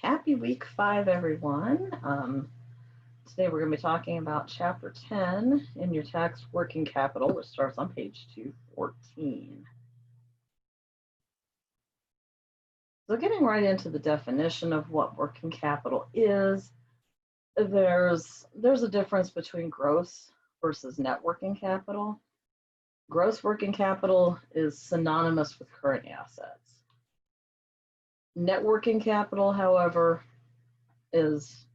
Happy week 5, everyone. Today we're going to be talking about chapter 10 in your text, working capital, which starts on page 214. So getting right into the definition of what working capital is, there's a difference between gross versus net working capital. Gross working capital is synonymous with current assets. Net working capital, however, is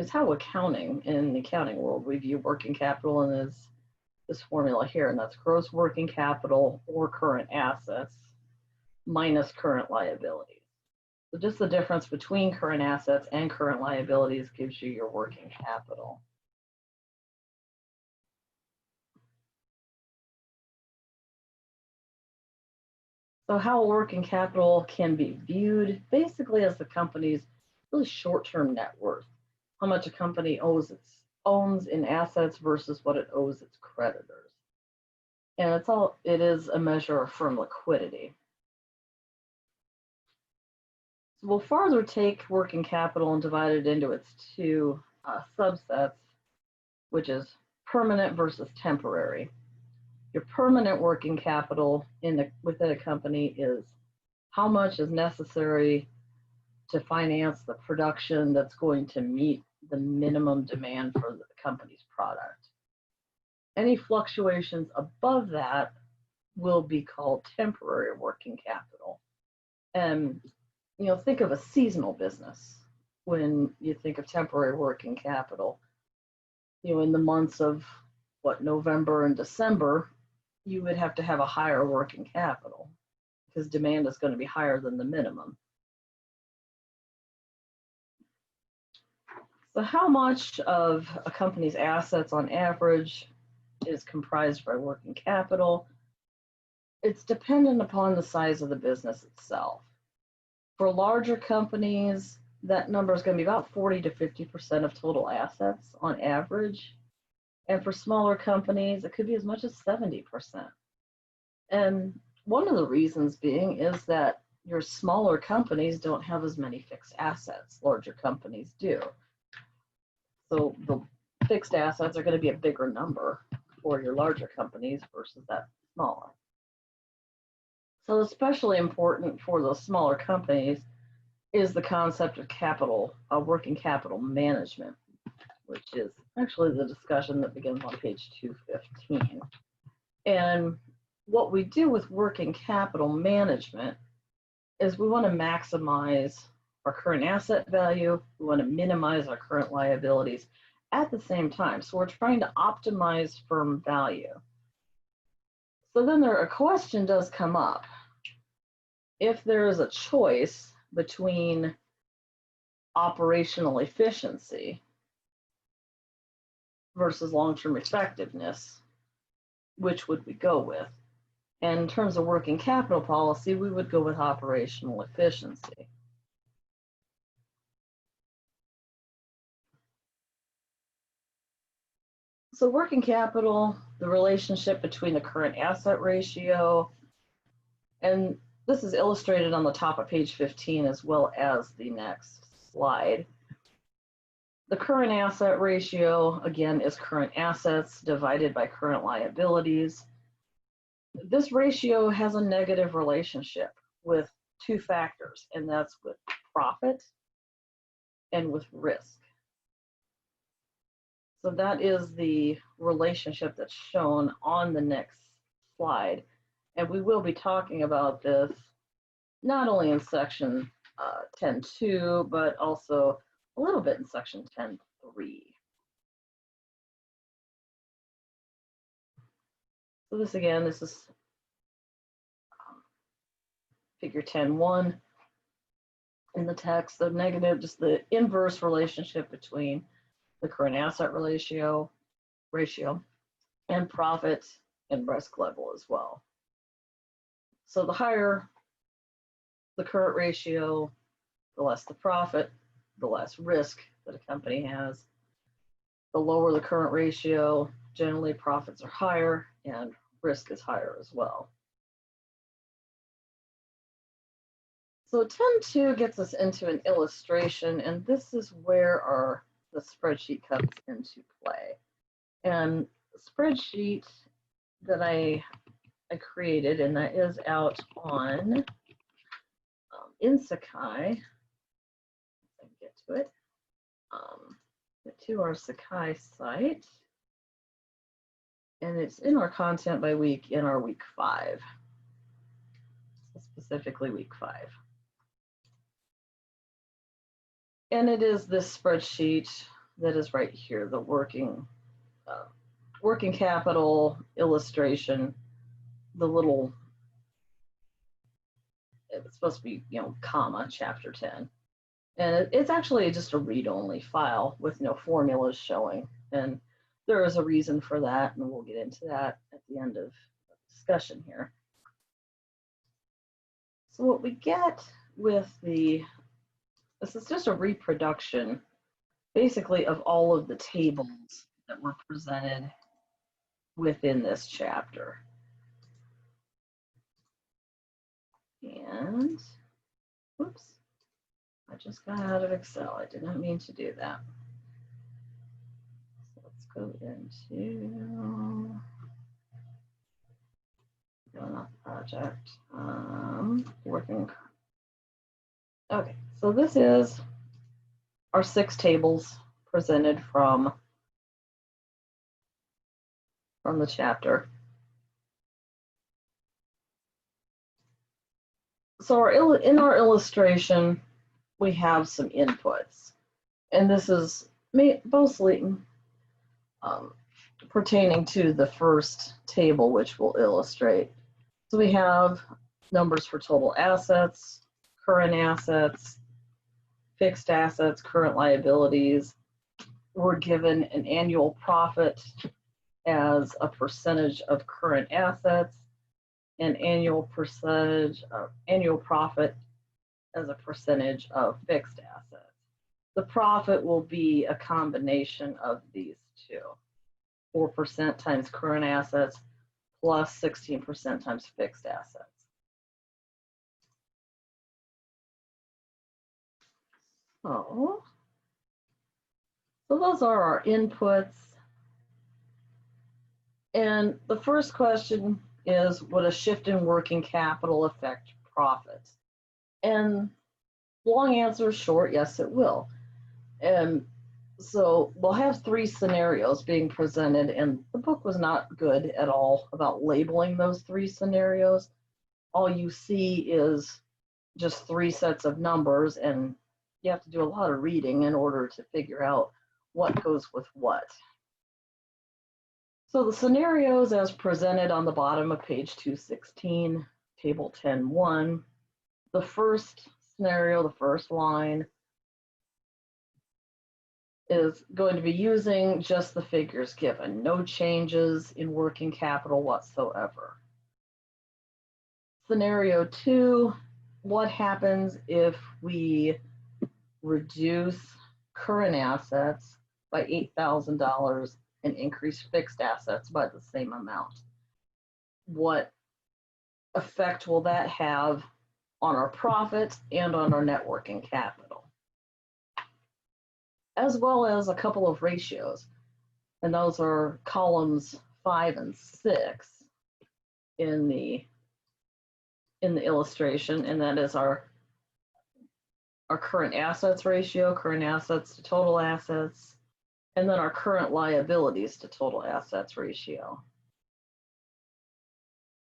how accounting, in the accounting world, we view working capital, and is this formula here, and that's gross working capital or current assets minus current liabilities. So just the difference between current assets and current liabilities gives you your working capital. So how working capital can be viewed basically as the company's really short-term net worth, how much a company owns in assets versus what it owes its creditors. And it is a measure of firm liquidity. So we'll further take working capital and divide it into its two subsets, which is permanent versus temporary. Your permanent working capital within a company is how much is necessary to finance the production that's going to meet the minimum demand for the company's product. Any fluctuations above that will be called temporary working capital. And think of a seasonal business when you think of temporary working capital. In the months of November and December, you would have to have a higher working capital because demand is going to be higher than the minimum. So how much of a company's assets on average is comprised by working capital? It's dependent upon the size of the business itself. For larger companies, that number is going to be about 40 to 50% of total assets on average. And for smaller companies, it could be as much as 70%. And one of the reasons being is that your smaller companies don't have as many fixed assets. Larger companies do. So the fixed assets are going to be a bigger number for your larger companies versus that smaller. So especially important for those smaller companies is the concept of working capital management, which is actually the discussion that begins on page 215. And what we do with working capital management is we want to maximize our current asset value, we want to minimize our current liabilities at the same time. So we're trying to optimize firm value. So then a question does come up. If there is a choice between operational efficiency versus long-term effectiveness, which would we go with? And in terms of working capital policy, we would go with operational efficiency. So working capital, the relationship between the current asset ratio, and this is illustrated on the top of page 15 as well as the next slide. The current asset ratio, again, is current assets divided by current liabilities. This ratio has a negative relationship with two factors, and that's with profit and with risk. So that is the relationship that's shown on the next slide. And we will be talking about this not only in section 10.2, but also a little bit in section 10.3. So this is figure 10.1 in the text. The negative, just the inverse relationship between the current asset ratio and profit and risk level as well. So the higher the current ratio, the less the profit, the less risk that a company has. The lower the current ratio, generally profits are higher and risk is higher as well. So 10.2 gets us into an illustration, and this is where the spreadsheet comes into play. And the spreadsheet that I created, and that is out on in Sakai. If I can get to it. Get to our Sakai site. And it's in our content by week in our week 5. Specifically week 5. And it is this spreadsheet that is right here, the working capital illustration, the little, it's supposed to be, comma, chapter 10. And it's actually just a read-only file with no formulas showing. And there is a reason for that, and we'll get into that at the end of the discussion here. So what we get with this is just a reproduction, basically, of all of the tables that were presented within this chapter. And, whoops, I just got out of Excel. I did not mean to do that. So let's go into, not project, working. Okay, so this is our 6 tables presented from the chapter. So in our illustration, we have some inputs, and this is mostly pertaining to the first table, which we'll illustrate. So we have numbers for total assets, current assets, fixed assets, current liabilities. We're given an annual profit as a percentage of current assets, and annual profit as a percentage of fixed assets. The profit will be a combination of these two, 4% times current assets plus 16% times fixed assets. So those are our inputs. And the first question is, would a shift in working capital affect profit? And long answer, short, yes, it will. And so we'll have 3 scenarios being presented, and the book was not good at all about labeling those 3 scenarios. All you see is just 3 sets of numbers, and you have to do a lot of reading in order to figure out what goes with what. So the scenarios as presented on the bottom of page 216, table 10.1, the first scenario, the first line, is going to be using just the figures given, no changes in working capital whatsoever. Scenario 2, what happens if we reduce current assets by $8,000 and increase fixed assets by the same amount? What effect will that have on our profit and on our net working capital? As well as a couple of ratios, and those are columns 5 and 6 in the illustration, and that is our current assets ratio, current assets to total assets, and then our current liabilities to total assets ratio.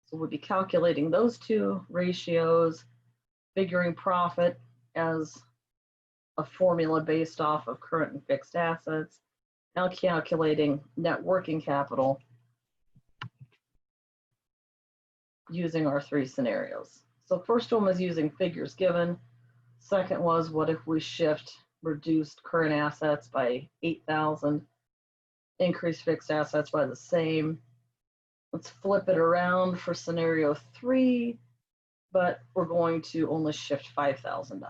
So we'll be calculating those 2 ratios, figuring profit as a formula based off of current and fixed assets, now calculating net working capital using our 3 scenarios. So first one was using figures given. Second was, what if we reduced current assets by 8,000, increase fixed assets by the same. Let's flip it around for scenario 3, but we're going to only shift $5,000.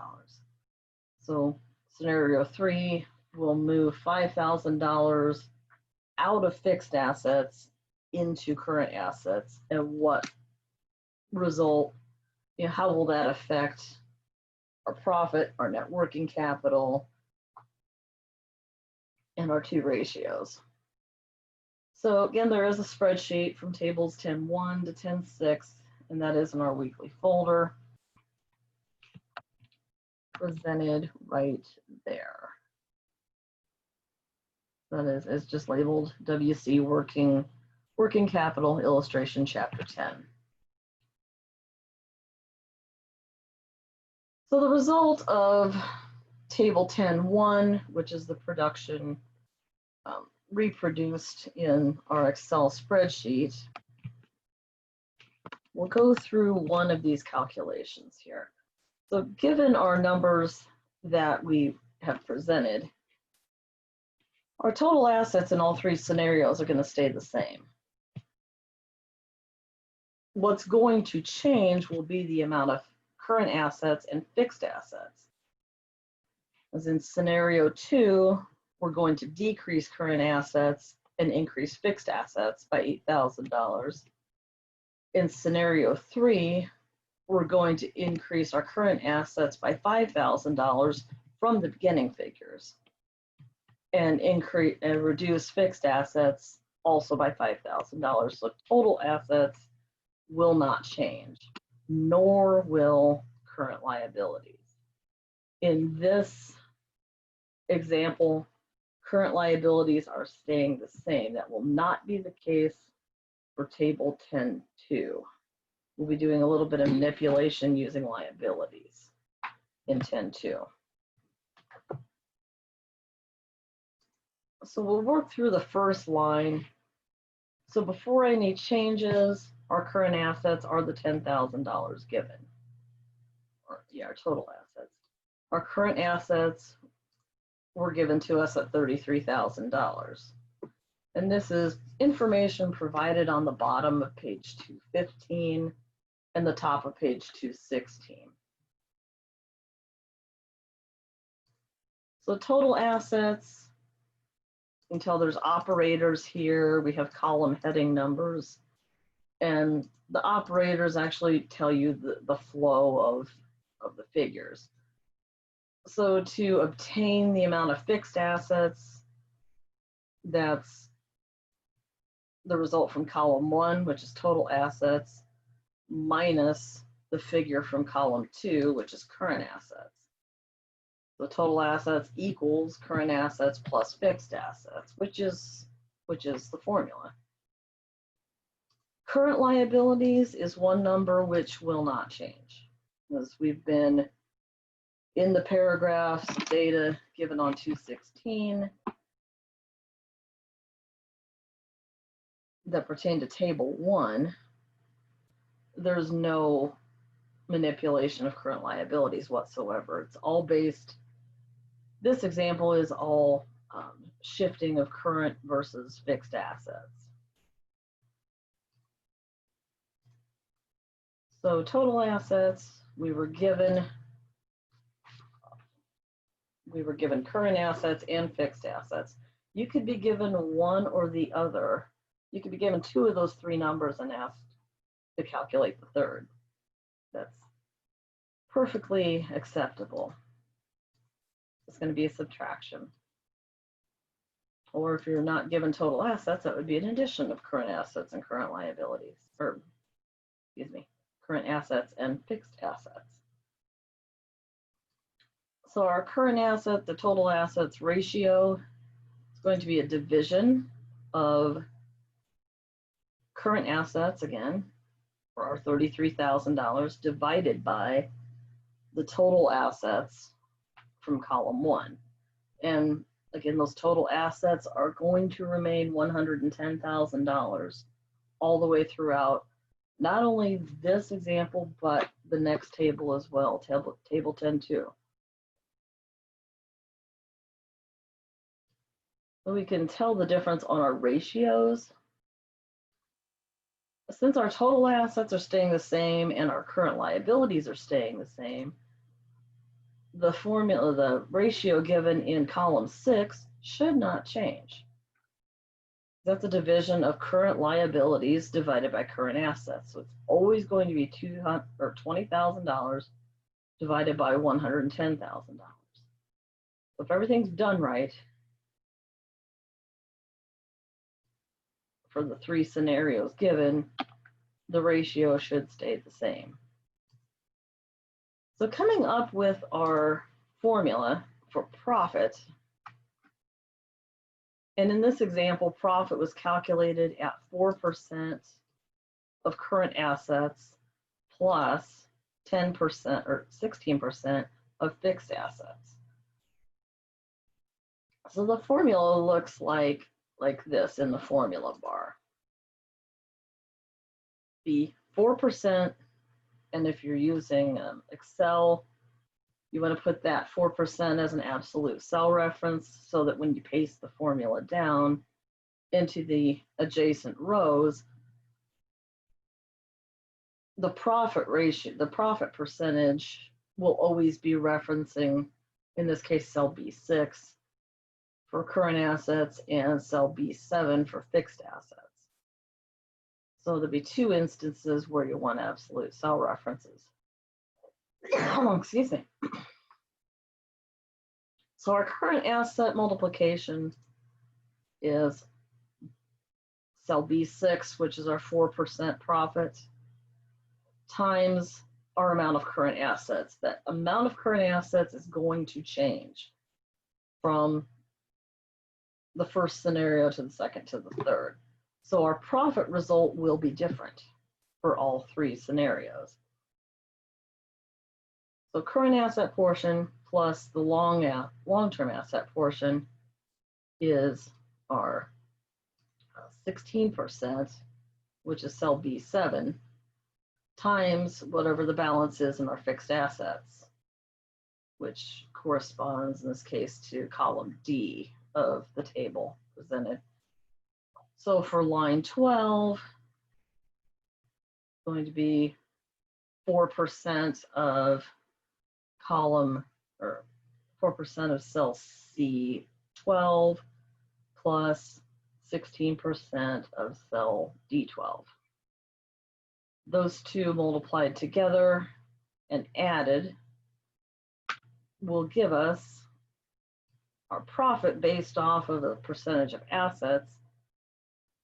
So scenario 3 will move $5,000 out of fixed assets into current assets, and what result, how will that affect our profit, our net working capital, and our two ratios. So again, there is a spreadsheet from tables 10.1 to 10.6, and that is in our weekly folder, presented right there. That is, it's just labeled WC Working Capital Illustration Chapter 10. So the result of table 10.1, which is the production reproduced in our Excel spreadsheet, we'll go through one of these calculations here. So given our numbers that we have presented, our total assets in all three scenarios are going to stay the same. What's going to change will be the amount of current assets and fixed assets. As in scenario 2, we're going to decrease current assets and increase fixed assets by $8,000. In scenario 3, we're going to increase our current assets by $5,000 from the beginning figures and reduce fixed assets also by $5,000. So total assets will not change, nor will current liabilities. In this example, current liabilities are staying the same. That will not be the case for table 10.2. We'll be doing a little bit of manipulation using liabilities in 10.2. So we'll work through the first line. So before any changes, our current assets are the $10,000 given. Our total assets. Our current assets were given to us at $33,000. And this is information provided on the bottom of page 215 and the top of page 216. So total assets, until there's operators here, we have column heading numbers, and the operators actually tell you the flow of the figures. So to obtain the amount of fixed assets, that's the result from column 1, which is total assets, minus the figure from column 2, which is current assets. So total assets equals current assets plus fixed assets, which is the formula. Current liabilities is one number which will not change, as we've been in the paragraphs data given on 216 that pertain to table 1. There's no manipulation of current liabilities whatsoever. It's all based, this example is all shifting of current versus fixed assets. So total assets, we were given current assets and fixed assets. You could be given one or the other. You could be given two of those three numbers and asked to calculate the third. That's perfectly acceptable. It's going to be a subtraction. Or if you're not given total assets, that would be an addition of current assets and current liabilities, or excuse me, current assets and fixed assets. So our current asset to total assets ratio is going to be a division of current assets, again, for our $33,000, divided by the total assets from column 1. And again, those total assets are going to remain $110,000 all the way throughout, not only this example, but the next table as well, table 10.2. So we can tell the difference on our ratios. Since our total assets are staying the same and our current liabilities are staying the same, the formula, the ratio given in column 6 should not change. That's a division of current liabilities divided by current assets. So it's always going to be $20,000 divided by $110,000. If everything's done right for the three scenarios given, the ratio should stay the same. So coming up with our formula for profit, and in this example, profit was calculated at 4% of current assets plus 10% or 16% of fixed assets. So the formula looks like this in the formula bar. The 4%, and if you're using Excel, you want to put that 4% as an absolute cell reference so that when you paste the formula down into the adjacent rows, the profit ratio, the profit percentage will always be referencing, in this case, cell B6 for current assets and cell B7 for fixed assets. So there'll be two instances where you want absolute cell references. Excuse me. So our current asset multiplication is cell B6, which is our 4% profit, times our amount of current assets. That amount of current assets is going to change from the first scenario to the second to the third. So our profit result will be different for all three scenarios. So current asset portion plus the long-term asset portion is our 16%, which is cell B7, times whatever the balance is in our fixed assets, which corresponds in this case to column D of the table presented. So for line 12, going to be 4% of column, or 4% of cell C12 plus 16% of cell D12. Those two multiplied together and added will give us our profit based off of the percentage of assets.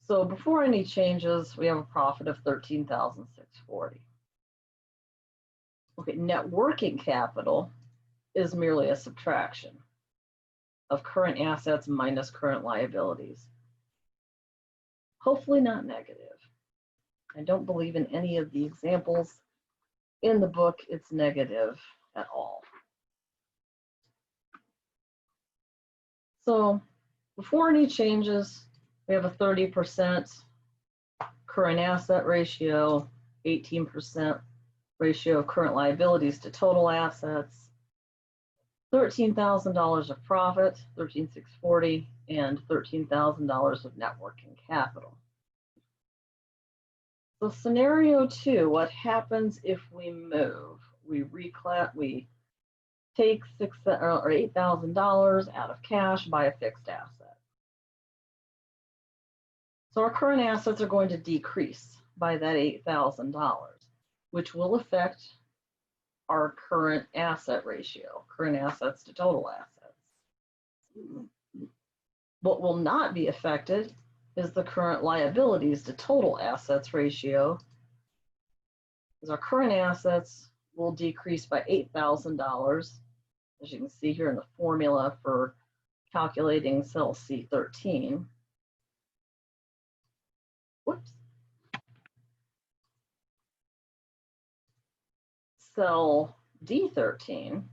So before any changes, we have a profit of $13,640. Okay, net working capital is merely a subtraction of current assets minus current liabilities. Hopefully not negative. I don't believe in any of the examples in the book it's negative at all. So before any changes, we have a 30% current asset ratio, 18% ratio of current liabilities to total assets, $13,000 of profit, $13,640, and $13,000 of net working capital. So scenario 2, what happens if we move? We take $8,000 out of cash, buy a fixed asset. So our current assets are going to decrease by that $8,000, which will affect our current asset ratio, current assets to total assets. What will not be affected is the current liabilities to total assets ratio, because our current assets will decrease by $8,000, as you can see here in the formula for calculating cell C13. Whoops. Cell D13,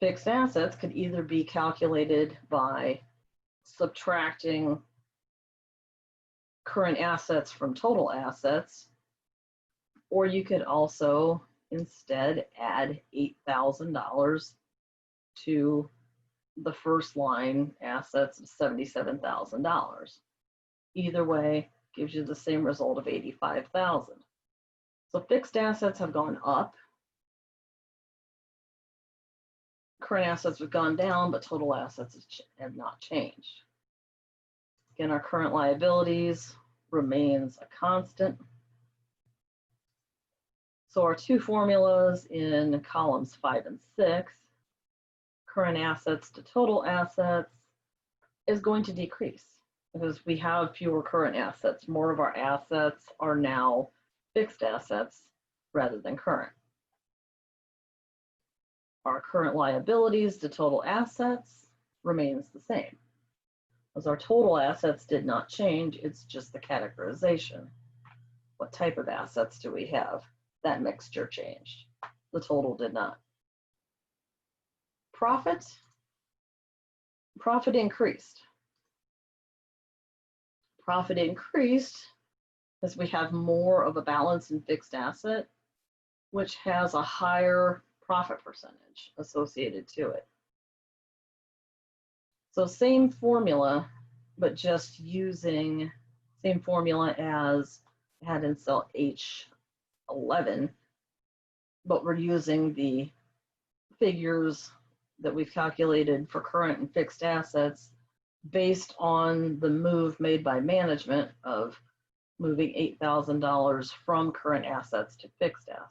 fixed assets could either be calculated by subtracting current assets from total assets, or you could also instead add $8,000 to the first line assets of $77,000. Either way gives you the same result of $85,000. So fixed assets have gone up, current assets have gone down, but total assets have not changed. Again, our current liabilities remains a constant. So our two formulas in columns 5 and 6, current assets to total assets is going to decrease because we have fewer current assets. More of our assets are now fixed assets rather than current. Our current liabilities to total assets remains the same. As our total assets did not change, it's just the categorization. What type of assets do we have? That mixture changed. The total did not. Profit increased. Profit increased as we have more of a balance in fixed asset, which has a higher profit percentage associated to it. So same formula, but just using same formula as had in cell H11, but we're using the figures that we've calculated for current and fixed assets based on the move made by management of moving $8,000 from current assets to fixed assets.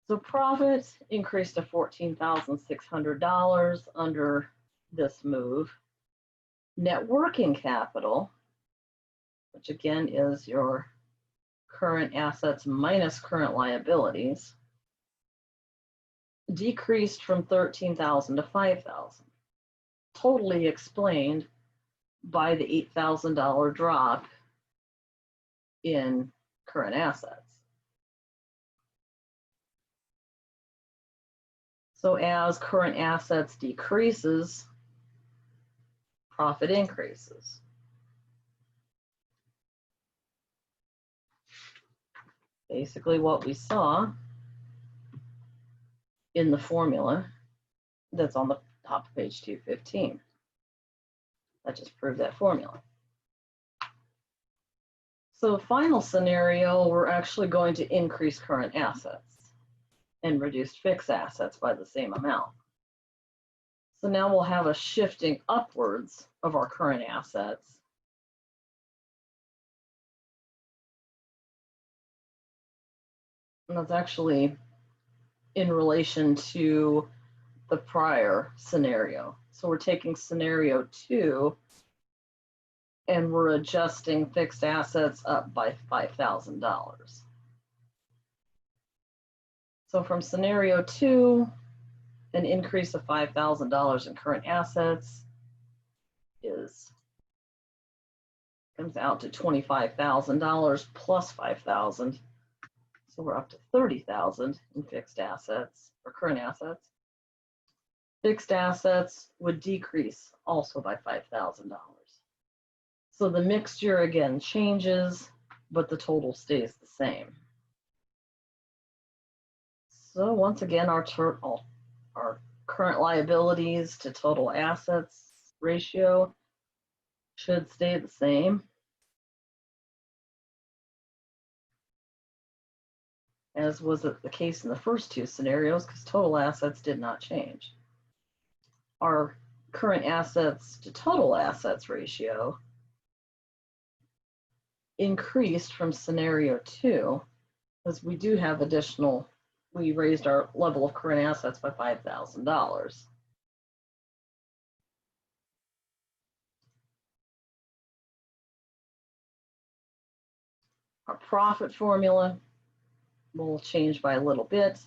So profit increased to $14,600 under this move. Net working capital, which again is your current assets minus current liabilities, decreased from $13,000 to $5,000, totally explained by the $8,000 drop in current assets. So as current assets decreases, profit increases. Basically what we saw in the formula that's on the top of page 215. That just proved that formula. So final scenario, we're actually going to increase current assets and reduce fixed assets by the same amount. So now we'll have a shifting upwards of our current assets. And that's actually in relation to the prior scenario. So we're taking scenario 2 and we're adjusting fixed assets up by $5,000. So from scenario 2, an increase of $5,000 in current assets comes out to $25,000 plus $5,000. So we're up to $30,000 in fixed assets or current assets. Fixed assets would decrease also by $5,000. So the mixture again changes, but the total stays the same. So once again, our current liabilities to total assets ratio should stay the same, as was the case in the first two scenarios, because total assets did not change. Our current assets to total assets ratio increased from scenario 2, because we do have we raised our level of current assets by $5,000. Our profit formula will change by a little bit,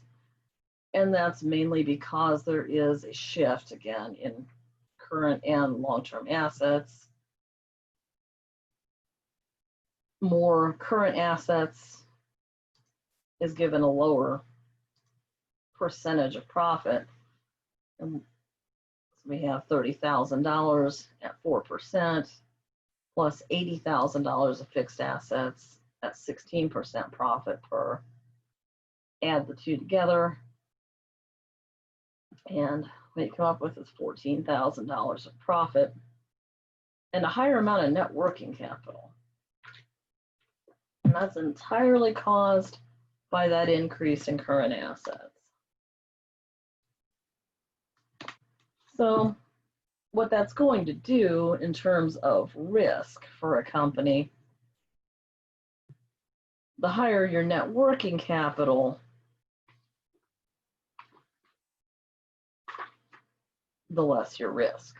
and that's mainly because there is a shift again in current and long-term assets. More current assets is given a lower percentage of profit. And so we have $30,000 at 4% plus $80,000 of fixed assets at 16% profit per. Add the two together, and what you come up with is $14,000 of profit and a higher amount of net working capital. And that's entirely caused by that increase in current assets. So what that's going to do in terms of risk for a company the higher your net working capital, the less your risk.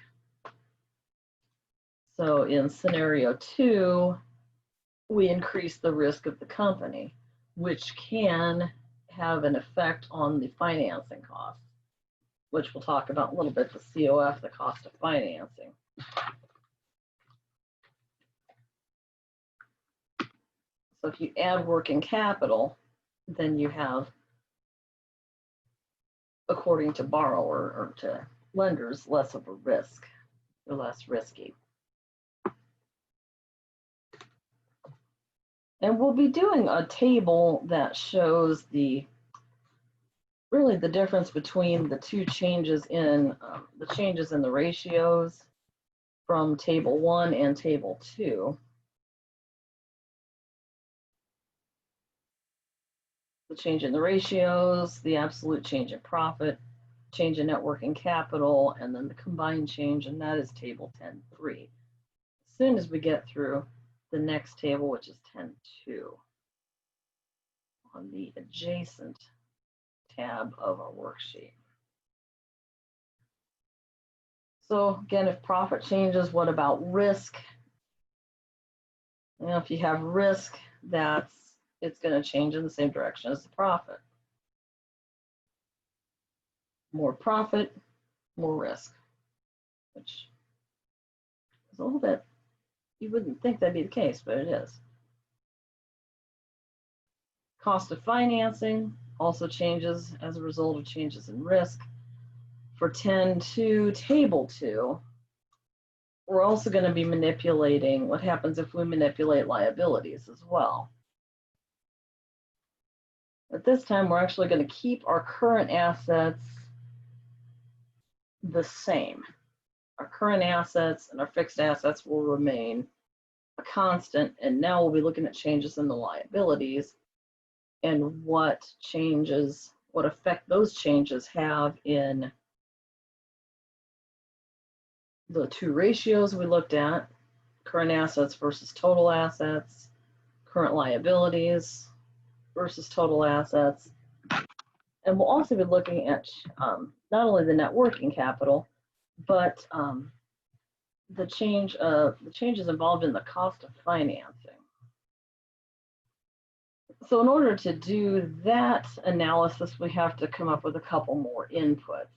So in scenario 2, we increase the risk of the company, which can have an effect on the financing costs, which we'll talk about a little bit, the COF, the cost of financing. So if you add working capital, then you have, according to borrower or to lenders, less of a risk, or less risky. And we'll be doing a table that shows really the difference between the two changes in the ratios from table 1 and table 2. The change in the ratios, the absolute change in profit, change in net working capital, and then the combined change, and that is table 10.3. As soon as we get through the next table, which is 10.2, on the adjacent tab of our worksheet. So again, if profit changes, what about risk? You know, if you have risk, it's going to change in the same direction as the profit. More profit, more risk, which is a little bit, you wouldn't think that'd be the case, but it is. Cost of financing also changes as a result of changes in risk. For 10.2, table 2, we're also going to be manipulating what happens if we manipulate liabilities as well. At this time, we're actually going to keep our current assets the same. Our current assets and our fixed assets will remain a constant, and now we'll be looking at changes in the liabilities and what effect those changes have in the two ratios we looked at, current assets versus total assets, current liabilities versus total assets. And we'll also be looking at not only the net working capital, but the changes involved in the cost of financing. So in order to do that analysis, we have to come up with a couple more inputs.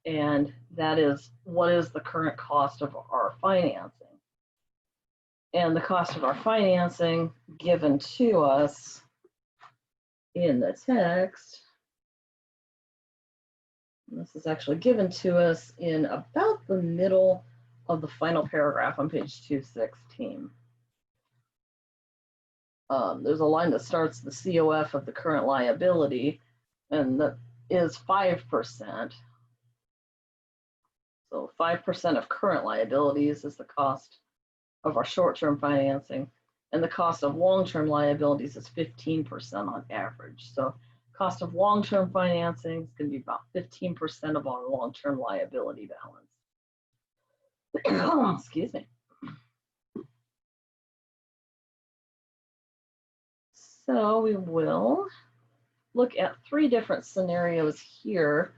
And that is, what is the current cost of our financing? And the cost of our financing given to us in the text, this is actually given to us in about the middle of the final paragraph on page 216. There's a line that starts the COF of the current liability, and that is 5%. So 5% of current liabilities is the cost of our short-term financing, and the cost of long-term liabilities is 15% on average. So cost of long-term financing is going to be about 15% of our long-term liability balance. Excuse me. So we will look at 3 different scenarios here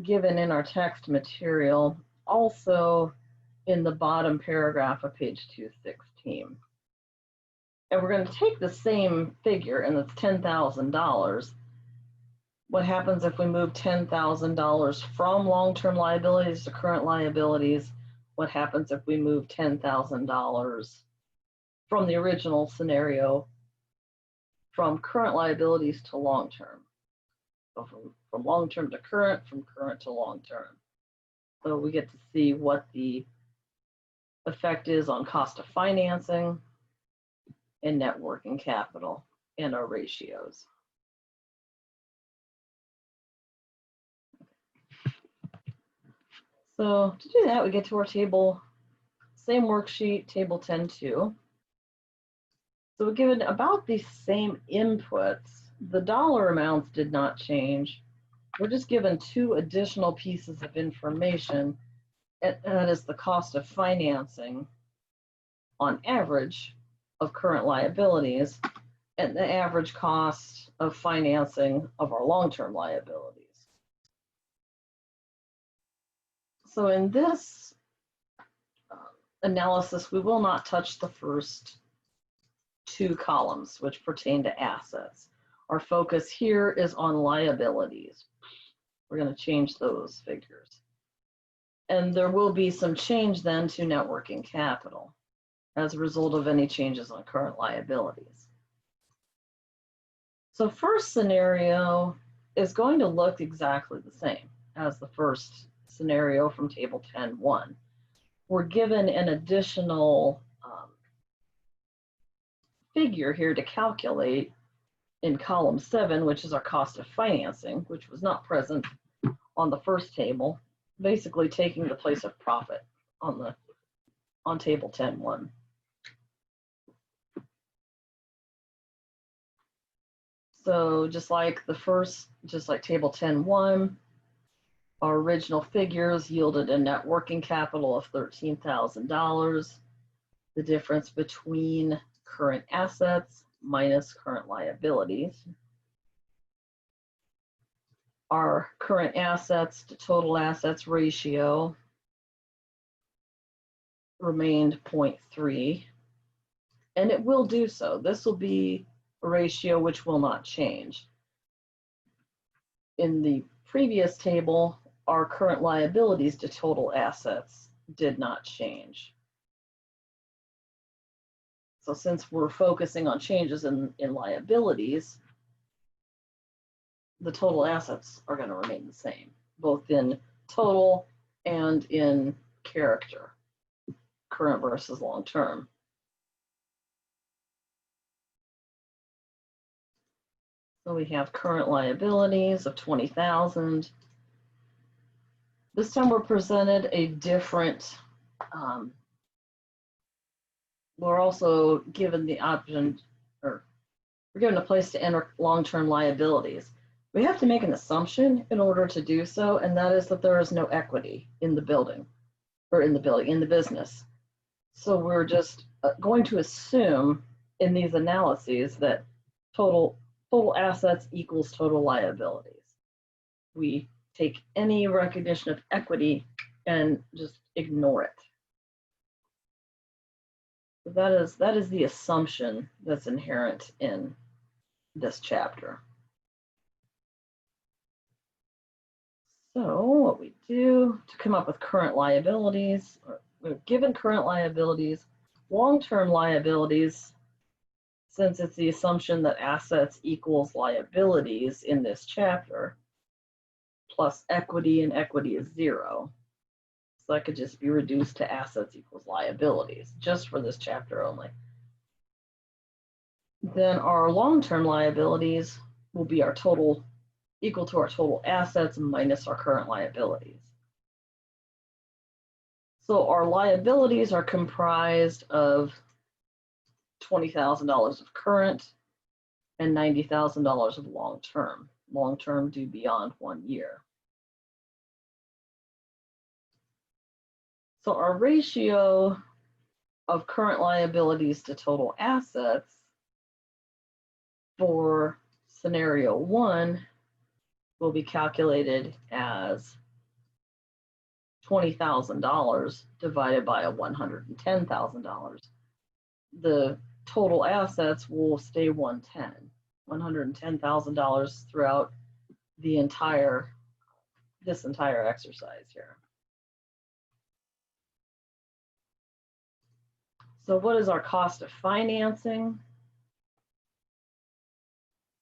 given in our text material, also in the bottom paragraph of page 216. And we're going to take the same figure, and it's $10,000. What happens if we move $10,000 from long-term liabilities to current liabilities? What happens if we move $10,000 from the original scenario from current liabilities to long-term? So from long-term to current, from current to long-term. So we get to see what the effect is on cost of financing and net working capital and our ratios. So to do that, we get to our table, same worksheet, table 10.2. So we're given about the same inputs. The dollar amounts did not change. We're just given 2 additional pieces of information, and that is the cost of financing on average of current liabilities and the average cost of financing of our long-term liabilities. So in this analysis, we will not touch the first two columns, which pertain to assets. Our focus here is on liabilities. We're going to change those figures. And there will be some change then to net working capital as a result of any changes on current liabilities. So first scenario is going to look exactly the same as the first scenario from table 10.1. We're given an additional figure here to calculate in column 7, which is our cost of financing, which was not present on the first table, basically taking the place of profit on table 10.1. So just like table 10.1, our original figures yielded a net working capital of $13,000. The difference between current assets minus current liabilities. Our current assets to total assets ratio remained 0.3, and it will do so. This will be a ratio which will not change. In the previous table, our current liabilities to total assets did not change. So since we're focusing on changes in liabilities, the total assets are going to remain the same, both in total and in character, current versus long-term. So we have current liabilities of $20,000. This time we're presented a different, we're also given the option, or we're given a place to enter long-term liabilities. We have to make an assumption in order to do so, and that is that there is no equity in the building, or in the business. So we're just going to assume in these analyses that total assets equals total liabilities. We take any recognition of equity and just ignore it. That is the assumption that's inherent in this chapter. So what we do to come up with current liabilities, we're given current liabilities, long-term liabilities, since it's the assumption that assets equals liabilities in this chapter, plus equity, and equity is 0. So that could just be reduced to assets equals liabilities, just for this chapter only. Then our long-term liabilities will be our total, equal to our total assets minus our current liabilities. So our liabilities are comprised of $20,000 of current and $90,000 of long-term. Long-term due beyond 1 year. So our ratio of current liabilities to total assets for scenario 1 will be calculated as $20,000 divided by $110,000. The total assets will stay $110,000 throughout the this entire exercise here. So what is our cost of financing?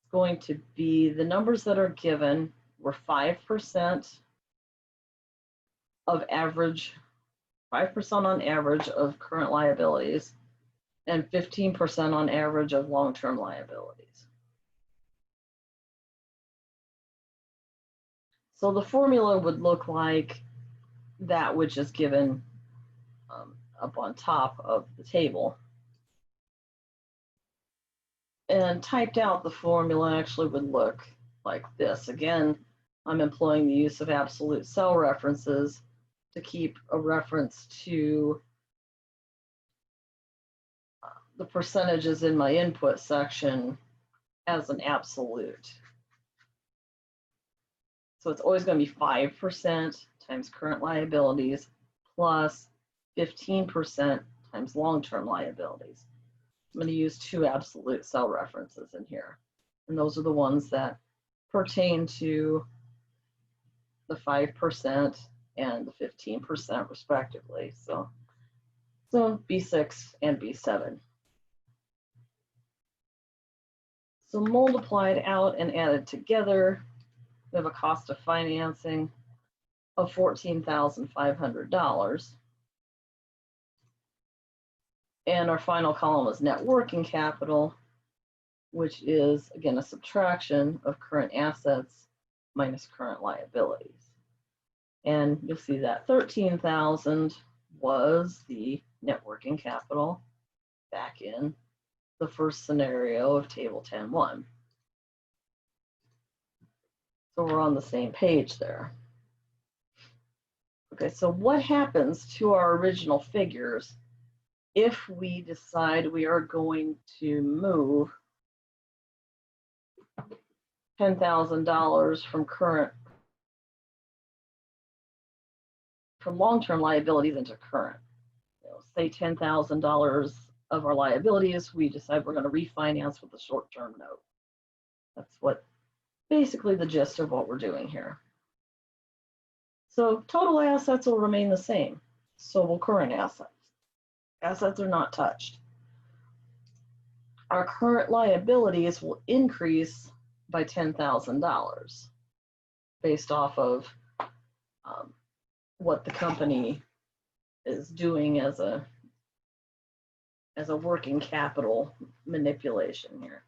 It's going to be the numbers that are given were 5% of average, 5% on average of current liabilities, and 15% on average of long-term liabilities. So the formula would look like that which is given up on top of the table. And typed out, the formula actually would look like this. Again, I'm employing the use of absolute cell references to keep a reference to the percentages in my input section as an absolute. So it's always going to be 5% times current liabilities plus 15% times long-term liabilities. I'm going to use two absolute cell references in here. And those are the ones that pertain to the 5% and the 15% respectively. So B6 and B7. So multiplied out and added together, we have a cost of financing of $14,500. And our final column is net working capital, which is, again, a subtraction of current assets minus current liabilities. And you'll see that 13,000 was the net working capital back in the first scenario of table 10.1. So we're on the same page there. Okay, so what happens to our original figures if we decide we are going to move $10,000 from long-term liabilities into current? Say $10,000 of our liabilities, we decide we're going to refinance with a short-term note. That's what basically the gist of what we're doing here. So total assets will remain the same. So will current assets. Assets are not touched. Our current liabilities will increase by $10,000 based off of what the company is doing as a working capital manipulation here.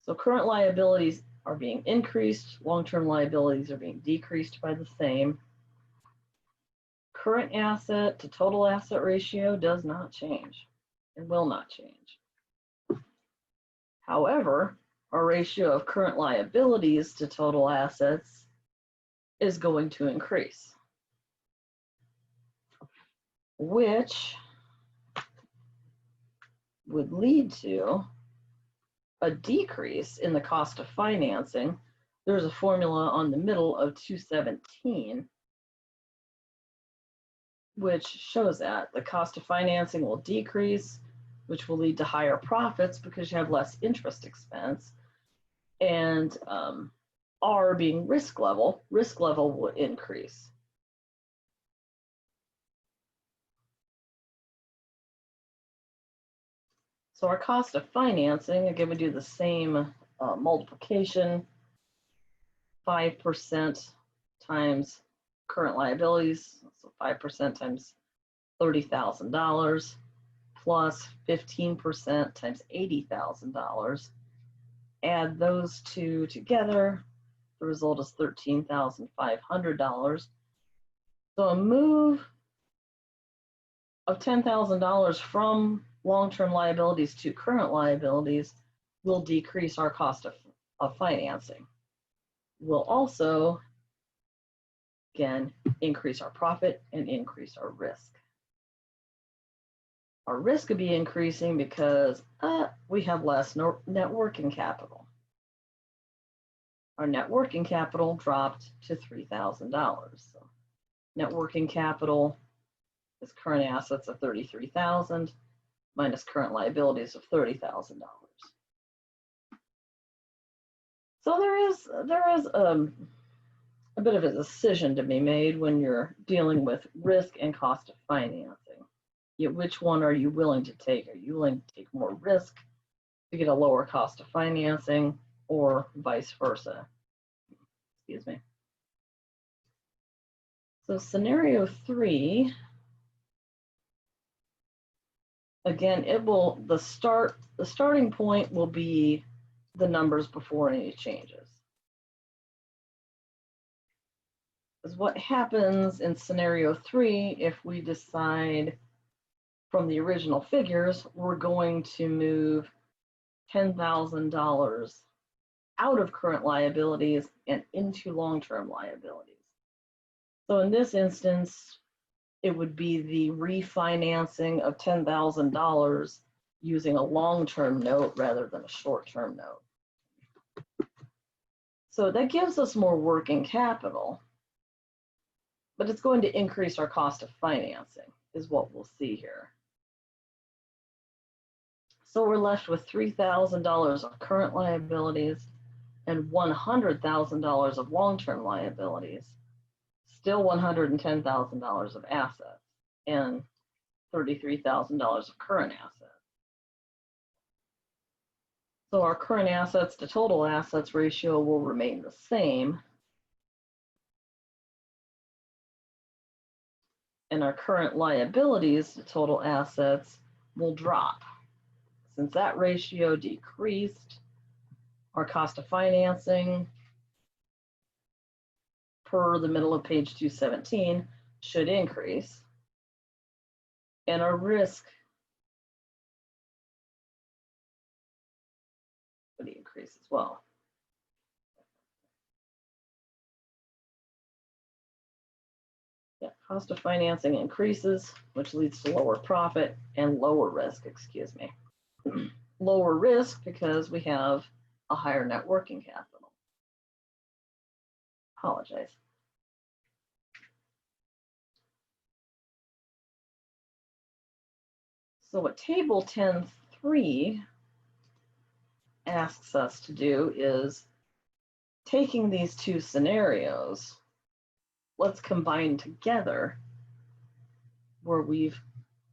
So current liabilities are being increased, long-term liabilities are being decreased by the same. Current asset to total asset ratio does not change and will not change. However, our ratio of current liabilities to total assets is going to increase, which would lead to a decrease in the cost of financing. There's a formula on the middle of 217, which shows that the cost of financing will decrease, which will lead to higher profits because you have less interest expense. And R being risk level will increase. So our cost of financing, again, we do the same multiplication, 5% times current liabilities, so 5% times $30,000 plus 15% times $80,000. Add those two together, the result is $13,500. So a move of $10,000 from long-term liabilities to current liabilities will decrease our cost of financing. Will also, again, increase our profit and increase our risk. Our risk could be increasing because we have less net working capital. Our net working capital dropped to $3,000. So net working capital is current assets of $33,000 minus current liabilities of $30,000. So there is a bit of a decision to be made when you're dealing with risk and cost of financing. Which one are you willing to take? Are you willing to take more risk to get a lower cost of financing, or vice versa? Excuse me. So scenario 3, again, the starting point will be the numbers before any changes. Because what happens in scenario 3 if we decide from the original figures we're going to move $10,000 out of current liabilities and into long-term liabilities. So in this instance, it would be the refinancing of $10,000 using a long-term note rather than a short-term note. So that gives us more working capital, but it's going to increase our cost of financing, is what we'll see here. So we're left with $3,000 of current liabilities and $100,000 of long-term liabilities, still $110,000 of assets and $33,000 of current assets. So our current assets to total assets ratio will remain the same, and our current liabilities to total assets will drop. Since that ratio decreased, our cost of financing per the middle of page 217 should increase, and our risk would increase as well. Yeah, cost of financing increases, which leads to lower profit and lower risk, excuse me. Lower risk because we have a higher net working capital. Apologize. So what table 10.3 asks us to do is, taking these two scenarios, let's combine together where we've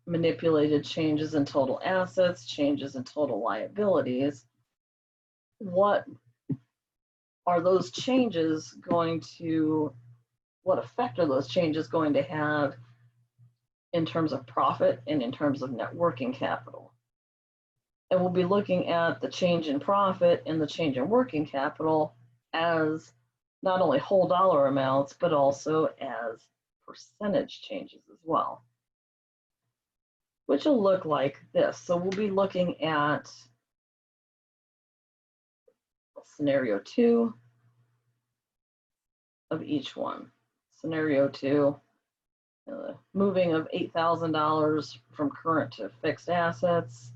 manipulated changes in total assets, changes in total liabilities. What are those changes going to, what effect are those changes going to have in terms of profit and in terms of net working capital? And we'll be looking at the change in profit and the change in working capital as not only whole dollar amounts, but also as percentage changes as well, which will look like this. So we'll be looking at scenario 2 of each one. Scenario 2, moving of $8,000 from current to fixed assets,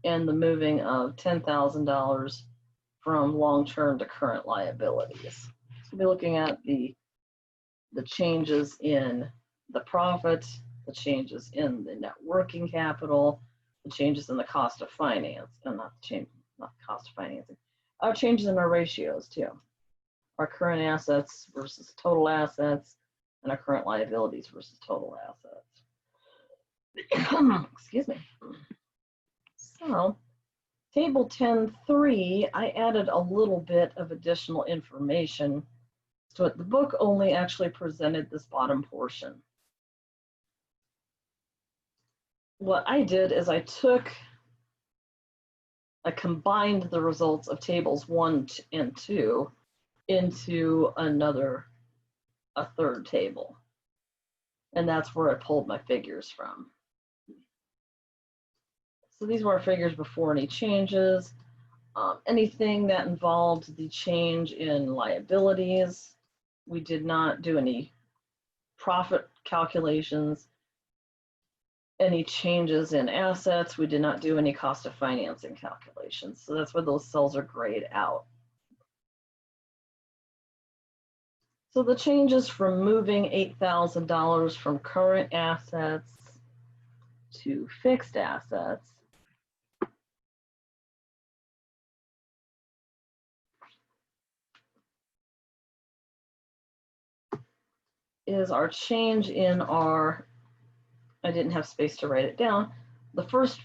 and the moving of $10,000 from long-term to current liabilities. So we'll be looking at the changes in the profit, the changes in the net working capital, the changes in the cost of finance, and not the cost of financing. Our changes in our ratios too. Our current assets versus total assets, and our current liabilities versus total assets. Excuse me. So, table 10.3, I added a little bit of additional information to it. The book only actually presented this bottom portion. What I did is I combined the results of tables 1 and 2 into a third table. And that's where I pulled my figures from. So these were our figures before any changes. Anything that involved the change in liabilities, we did not do any profit calculations. Any changes in assets, we did not do any cost of financing calculations. So that's where those cells are grayed out. So the changes from moving $8,000 from current assets to fixed assets is our change in our, I didn't have space to write it down. The first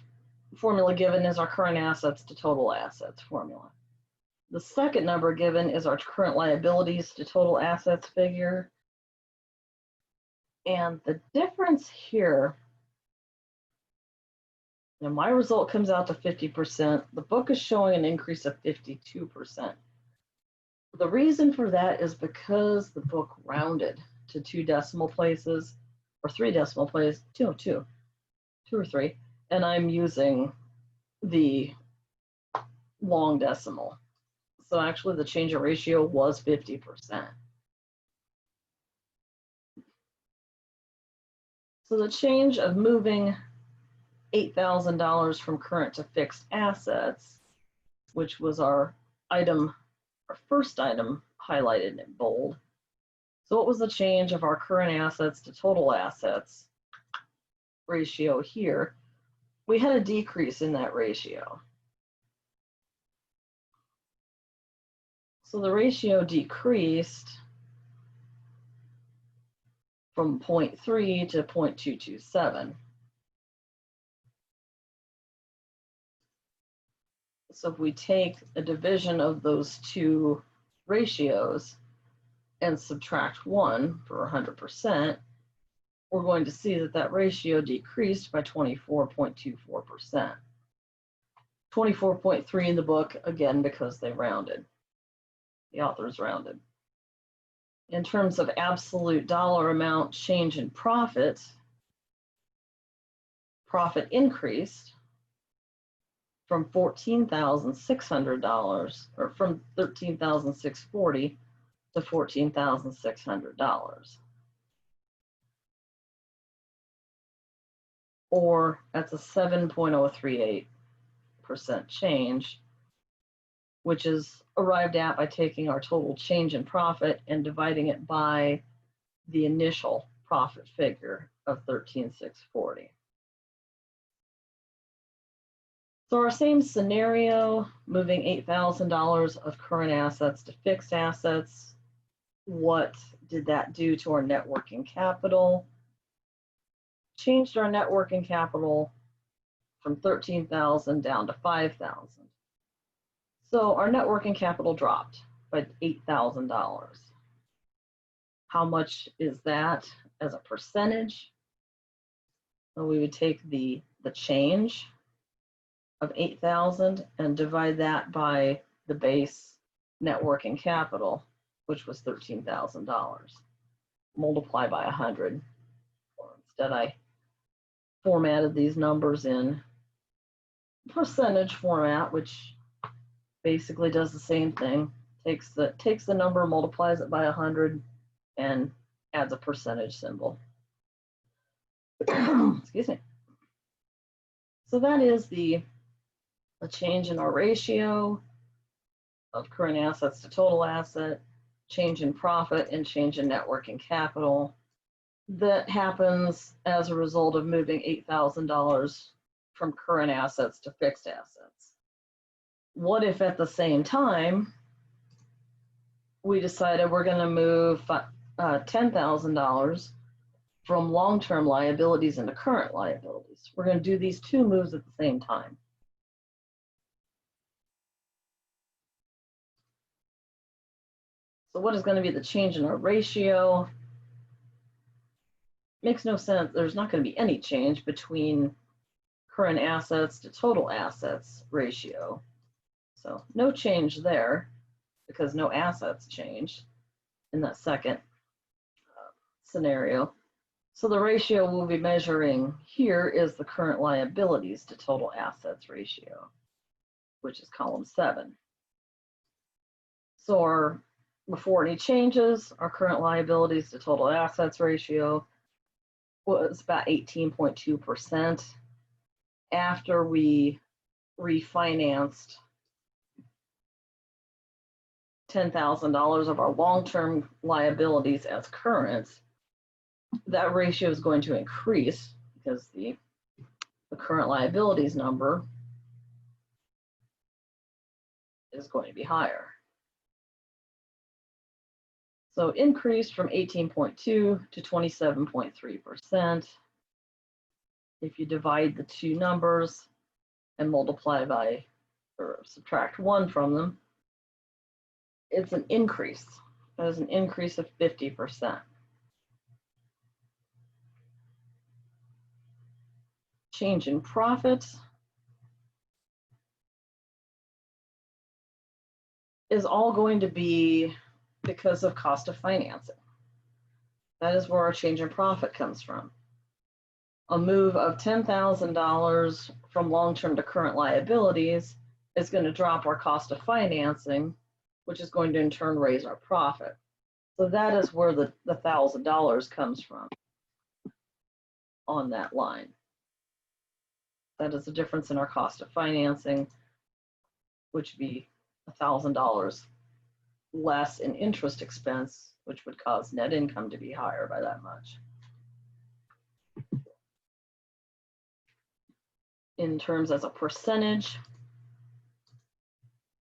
formula given is our current assets to total assets formula. The second number given is our current liabilities to total assets figure. And the difference here, now my result comes out to 50%. The book is showing an increase of 52%. The reason for that is because the book rounded to 2 decimal places, or 3 decimal places, two or three, and I'm using the long decimal. So actually the change in ratio was 50%. So the change of moving $8,000 from current to fixed assets, which was our first item highlighted in bold. So what was the change of our current assets to total assets ratio here? We had a decrease in that ratio. So the ratio decreased from 0.3 to 0.227. So if we take a division of those two ratios and subtract 1 for 100%, we're going to see that that ratio decreased by 24.24%. 24.3 in the book, again, because they rounded. The authors rounded. In terms of absolute dollar amount change in profit, profit increased from $14,600, or from $13,640 to $14,600. Or that's a 7.038% change, which is arrived at by taking our total change in profit and dividing it by the initial profit figure of $13,640. So our same scenario, moving $8,000 of current assets to fixed assets, what did that do to our net working capital? Changed our net working capital from $13,000 down to $5,000. So our net working capital dropped by $8,000. How much is that as a percentage? So we would take the change of 8,000 and divide that by the base net working capital, which was $13,000. Multiply by 100. Or instead, I formatted these numbers in percentage format, which basically does the same thing. Takes the number, multiplies it by 100, and adds a percentage symbol. Excuse me. So that is the change in our ratio of current assets to total asset, change in profit, and change in net working capital that happens as a result of moving $8,000 from current assets to fixed assets. What if at the same time we decided we're going to move $10,000 from long-term liabilities into current liabilities? We're going to do these two moves at the same time. So what is going to be the change in our ratio? Makes no sense. There's not going to be any change between current assets to total assets ratio. So no change there because no assets changed in that second scenario. So the ratio we'll be measuring here is the current liabilities to total assets ratio, which is column 7. So before any changes, our current liabilities to total assets ratio was about 18.2%. After we refinanced $10,000 of our long-term liabilities as current, that ratio is going to increase because the current liabilities number is going to be higher. So increased from 18.2 to 27.3%. If you divide the two numbers and multiply by or subtract 1 from them, it's an increase. That is an increase of 50%. Change in profit is all going to be because of cost of financing. That is where our change in profit comes from. A move of $10,000 from long-term to current liabilities is going to drop our cost of financing, which is going to in turn raise our profit. So that is where the $1,000 comes from on that line. That is the difference in our cost of financing, which would be $1,000 less in interest expense, which would cause net income to be higher by that much. In terms as a percentage,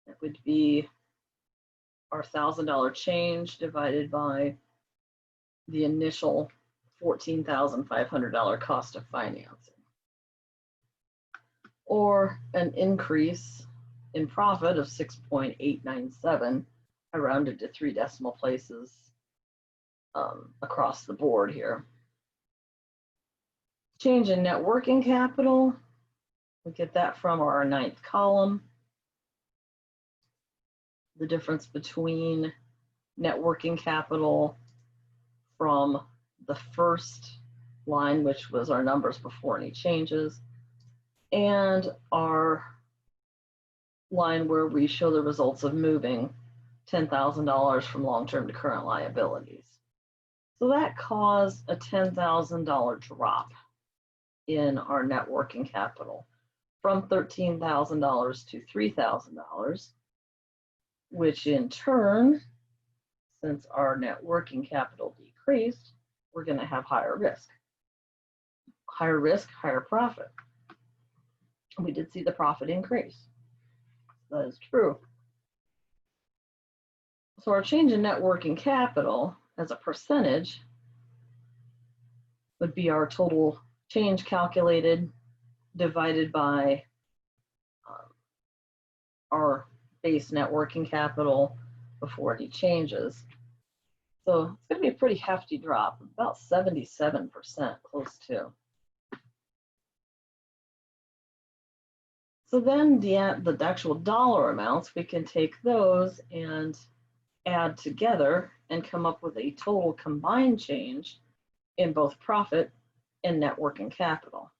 it would be our $1,000 change divided by the initial $14,500 cost of financing, or an increase in profit of 6.897. I rounded to 3 decimal places across the board here. Change in net working capital, we get that from our 9th column. The difference between net working capital from the first line, which was our numbers before any changes, and our line where we show the results of moving $10,000 from long-term to current liabilities. So that caused a $10,000 drop in our net working capital from $13,000 to $3,000, which in turn, since our net working capital decreased, we're going to have higher risk. Higher risk, higher profit. We did see the profit increase. That is true. So our change in net working capital as a percentage would be our total change calculated divided by our base net working capital before any changes. So it's going to be a pretty hefty drop, about 77%, close to. So then the actual dollar amounts, we can take those and add together and come up with a total combined change in both profit and net working capital.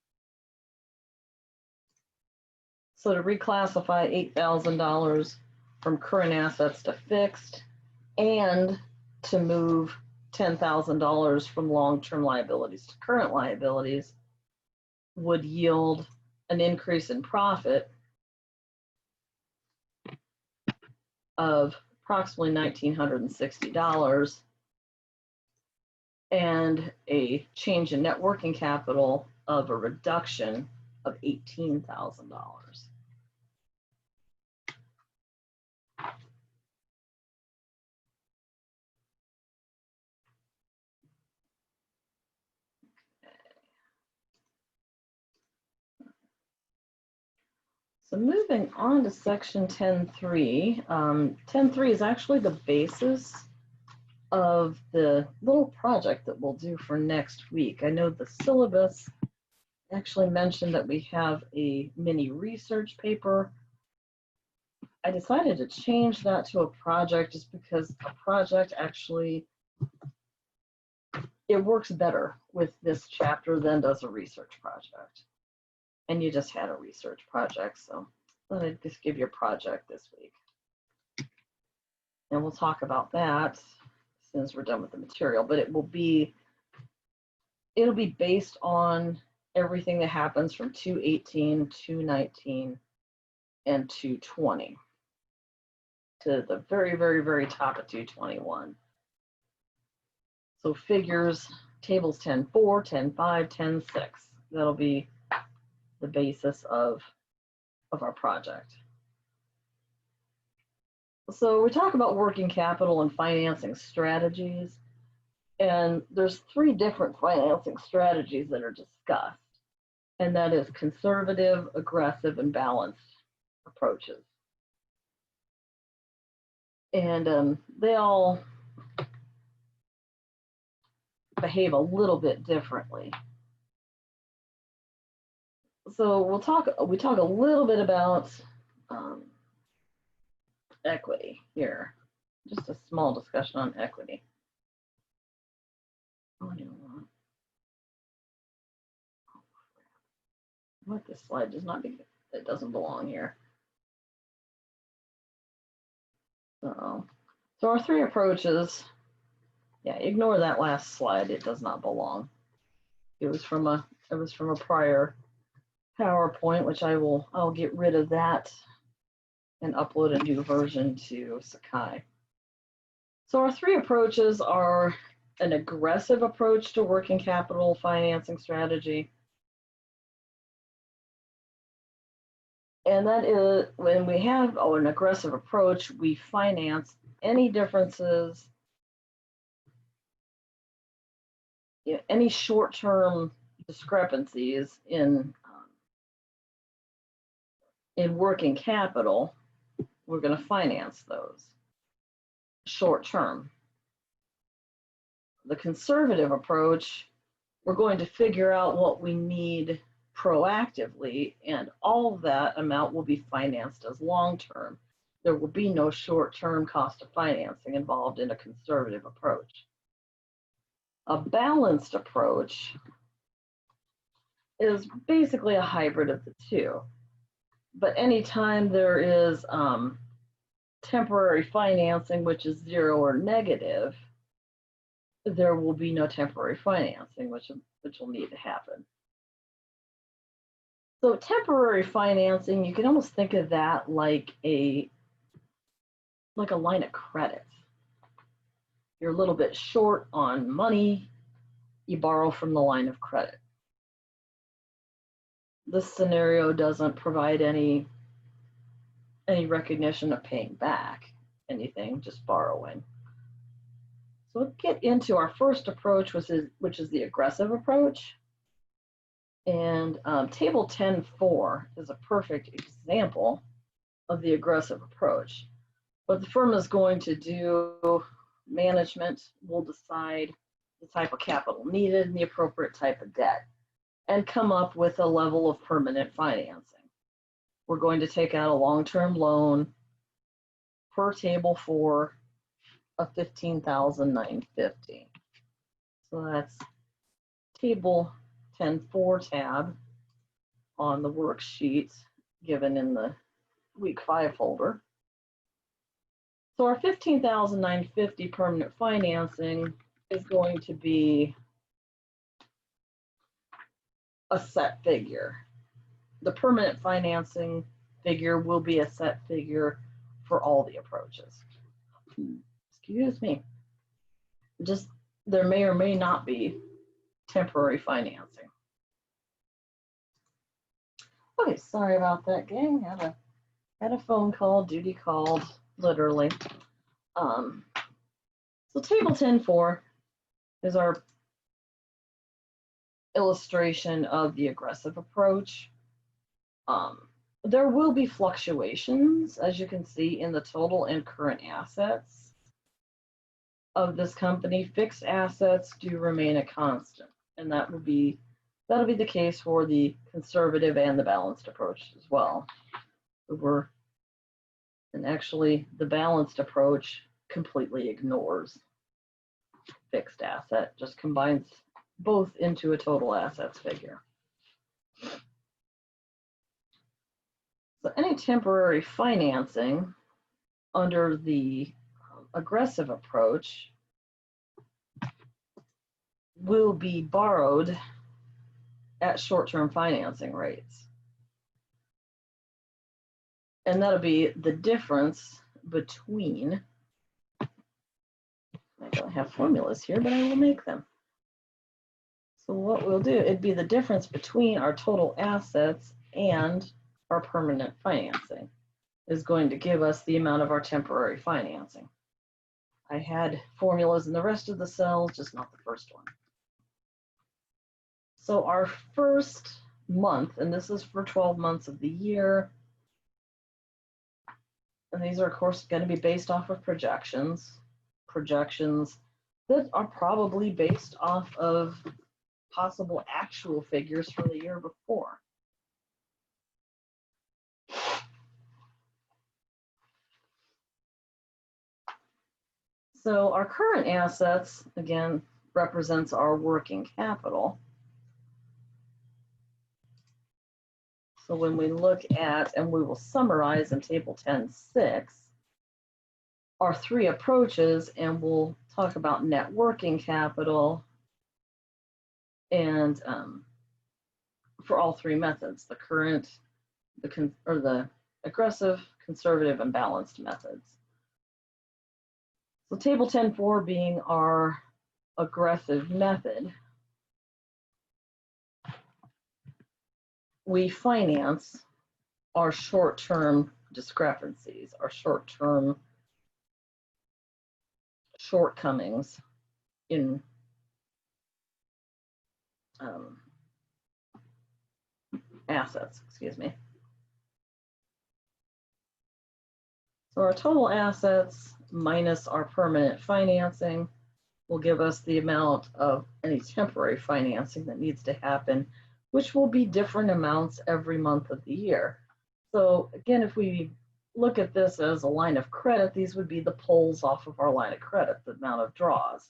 So to reclassify $8,000 from current assets to fixed and to move $10,000 from long-term liabilities to current liabilities would yield an increase in profit of approximately $1,960 and a change in net working capital of a reduction of $18,000. So moving on to section 10.3, 10.3 is actually the basis of the little project that we'll do for next week. I know the syllabus actually mentioned that we have a mini research paper. I decided to change that to a project just because a project actually, it works better with this chapter than does a research project. And you just had a research project, so let me just give you a project this week. And we'll talk about that as soon as we're done with the material, but it'll be based on everything that happens from 218, 219, and 220 to the very, very, very top of 221. So figures, tables 10.4, 10.5, 10.6, that'll be the basis of our project. So we talk about working capital and financing strategies, and there's 3 different financing strategies that are discussed, and that is conservative, aggressive, and balanced approaches. And they all behave a little bit differently. So we talk a little bit about equity here. Just a small discussion on equity. What, this slide does not be, it doesn't belong here. So our 3 approaches, yeah, ignore that last slide. It does not belong. It was from a prior PowerPoint, which I'll get rid of that and upload a new version to Sakai. So our three approaches are an aggressive approach to working capital financing strategy. And that is when we have an aggressive approach, we finance any differences, any short-term discrepancies in working capital. We're going to finance those short-term. The conservative approach, we're going to figure out what we need proactively, and all of that amount will be financed as long-term. There will be no short-term cost of financing involved in a conservative approach. A balanced approach is basically a hybrid of the two. But anytime there is temporary financing, which is zero or negative, there will be no temporary financing, which will need to happen. So temporary financing, you can almost think of that like a line of credit. You're a little bit short on money, you borrow from the line of credit. This scenario doesn't provide any recognition of paying back anything, just borrowing. So we'll get into our first approach, which is the aggressive approach. And table 10.4 is a perfect example of the aggressive approach. What the firm is going to do, management will decide the type of capital needed and the appropriate type of debt, and come up with a level of permanent financing. We're going to take out a long-term loan per table 4 of $15,950. So that's table 10.4 tab on the worksheet given in the week 5 folder. So our $15,950 permanent financing is going to be a set figure. The permanent financing figure will be a set figure for all the approaches. Excuse me. Just there may or may not be temporary financing. Okay, sorry about that, gang. Had a phone call, duty called, literally. So table 10.4 is our illustration of the aggressive approach. There will be fluctuations, as you can see, in the total and current assets of this company. Fixed assets do remain a constant, and that'll be the case for the conservative and the balanced approach as well. And actually, the balanced approach completely ignores fixed asset, just combines both into a total assets figure. So any temporary financing under the aggressive approach will be borrowed at short-term financing rates. And that'll be the difference between, I don't have formulas here, but I will make them. So what we'll do, it'd be the difference between our total assets and our permanent financing is going to give us the amount of our temporary financing. I had formulas in the rest of the cells, just not the first one. So our first month, and this is for 12 months of the year, and these are of course going to be based off of projections that are probably based off of possible actual figures for the year before. So our current assets, again, represents our working capital. So when we look at, and we will summarize in table 10.6, our three approaches, and we'll talk about net working capital and for all three methods, the current, the aggressive, conservative, and balanced methods. So table 10.4 being our aggressive method, we finance our short-term discrepancies, our short-term shortcomings in assets, excuse me. So our total assets minus our permanent financing will give us the amount of any temporary financing that needs to happen, which will be different amounts every month of the year. So again, if we look at this as a line of credit, these would be the pulls off of our line of credit, the amount of draws.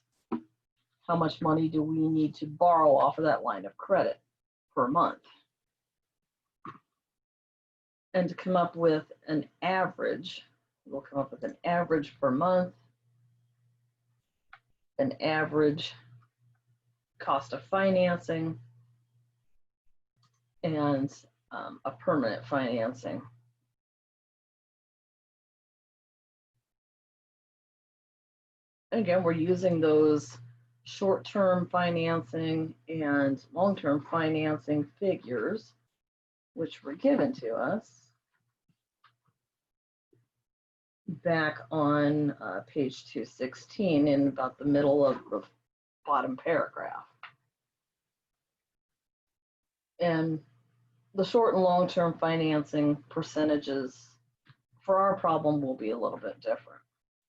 How much money do we need to borrow off of that line of credit per month? And to come up with an average, we'll come up with an average per month, an average cost of financing, and a permanent financing. And again, we're using those short-term financing and long-term financing figures, which were given to us back on page 216 in about the middle of the bottom paragraph. And the short and long-term financing percentages for our problem will be a little bit different.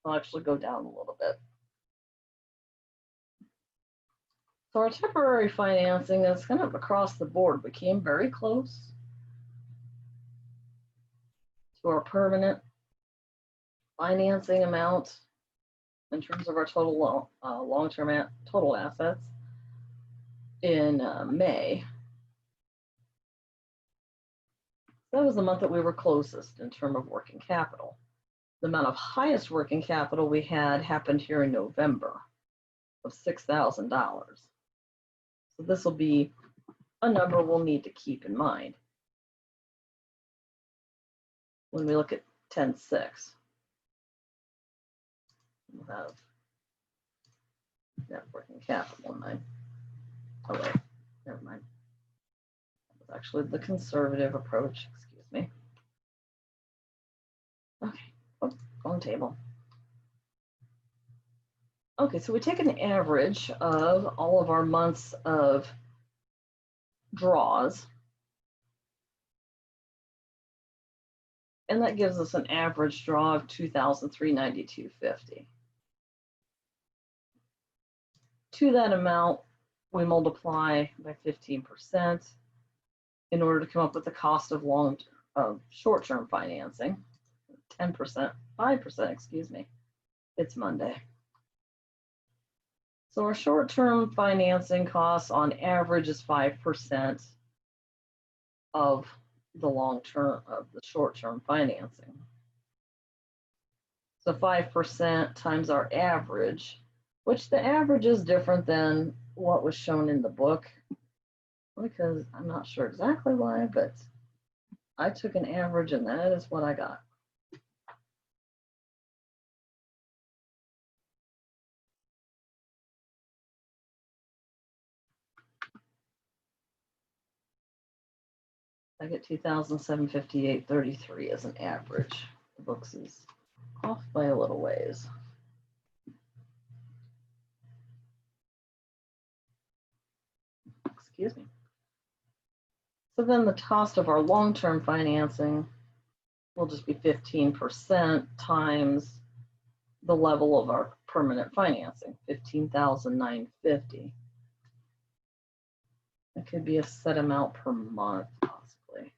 I'll actually go down a little bit. So our temporary financing is kind of across the board. We came very close to our permanent financing amount in terms of our total long-term total assets in May. That was the month that we were closest in terms of working capital. The amount of highest working capital we had happened here in November of $6,000. So this will be a number we'll need to keep in mind when we look at 10.6. We'll have net working capital in mind. Oh wait, never mind. That was actually the conservative approach, excuse me. Okay, oh, wrong table. Okay, so we take an average of all of our months of draws, and that gives us an average draw of $2,392.50. To that amount, we multiply by 15% in order to come up with the cost of short-term financing. 10%, 5%, excuse me. It's Monday. So our short-term financing costs on average is 5% of the long-term, of the short-term financing. So 5% times our average, which the average is different than what was shown in the book, because I'm not sure exactly why, but I took an average and that is what I got. I get 2,758.33 as an average. The books is off by a little ways. Excuse me. So then the cost of our long-term financing will just be 15% times the level of our permanent financing, $15,950. It could be a set amount per month, possibly.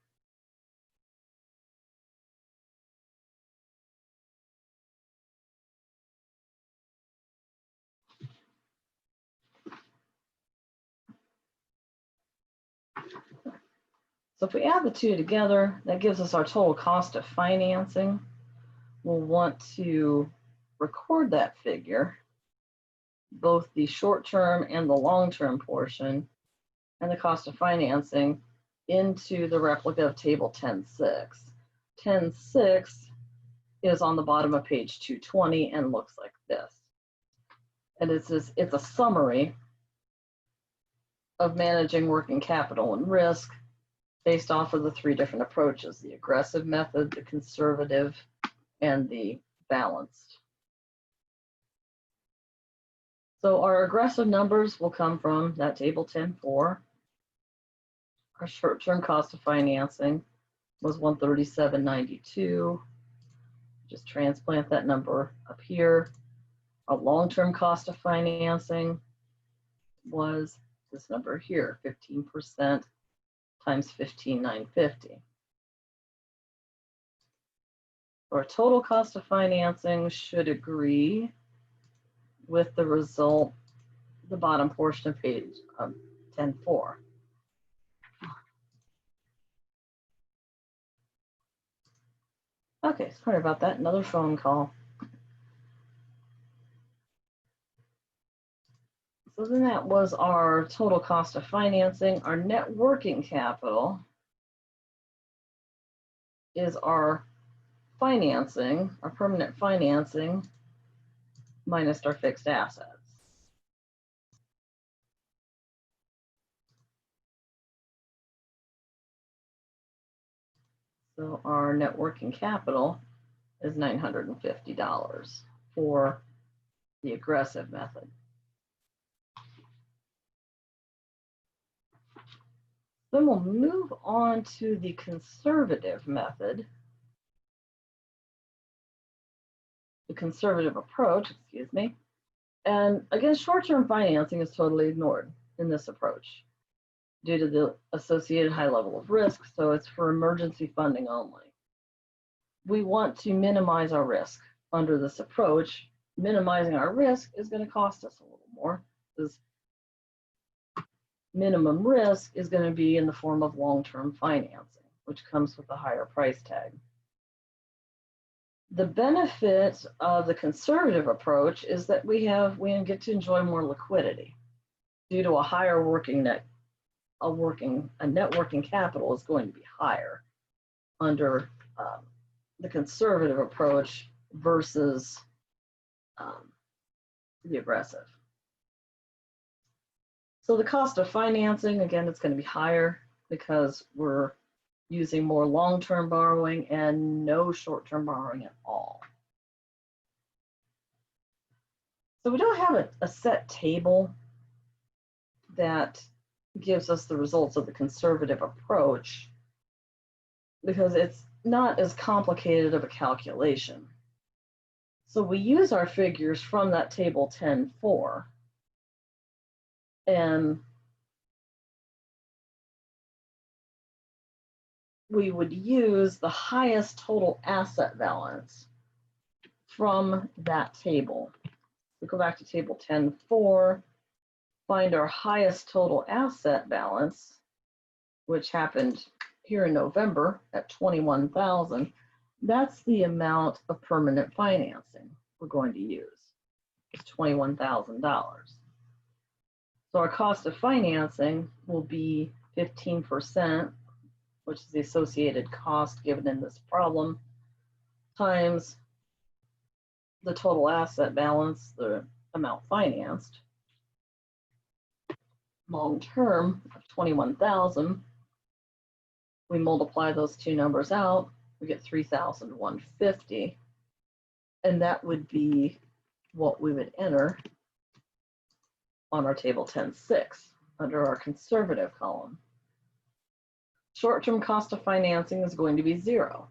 So if we add the two together, that gives us our total cost of financing. We'll want to record that figure, both the short-term and the long-term portion, and the cost of financing into the replica of table 10.6. 10.6 is on the bottom of page 220 and looks like this. And it's a summary of managing working capital and risk based off of the three different approaches: the aggressive method, the conservative, and the balanced. So our aggressive numbers will come from that table 10.4. Our short-term cost of financing was 137.92. Just transplant that number up here. Our long-term cost of financing was this number here, 15% times 15,950. Our total cost of financing should agree with the result, the bottom portion of page 10.4. Okay, sorry about that, another phone call. So then that was our total cost of financing. Our net working capital is our financing, our permanent financing, minus our fixed assets. So our net working capital is $950 for the aggressive method. Then we'll move on to the conservative method. The conservative approach, excuse me. And again, short-term financing is totally ignored in this approach due to the associated high level of risk, so it's for emergency funding only. We want to minimize our risk under this approach. Minimizing our risk is going to cost us a little more, because minimum risk is going to be in the form of long-term financing, which comes with a higher price tag. The benefit of the conservative approach is that we get to enjoy more liquidity due to a higher net working capital is going to be higher under the conservative approach versus the aggressive. So the cost of financing, again, it's going to be higher because we're using more long-term borrowing and no short-term borrowing at all. So we don't have a set table that gives us the results of the conservative approach because it's not as complicated of a calculation. So we use our figures from that table 10.4, and we would use the highest total asset balance from that table. We go back to table 10.4, find our highest total asset balance, which happened here in November at $21,000. That's the amount of permanent financing we're going to use. It's $21,000. So our cost of financing will be 15%, which is the associated cost given in this problem, times the total asset balance, the amount financed, long term of 21,000. We multiply those two numbers out, we get 3,150, and that would be what we would enter on our table 10.6 under our conservative column. Short-term cost of financing is going to be zero,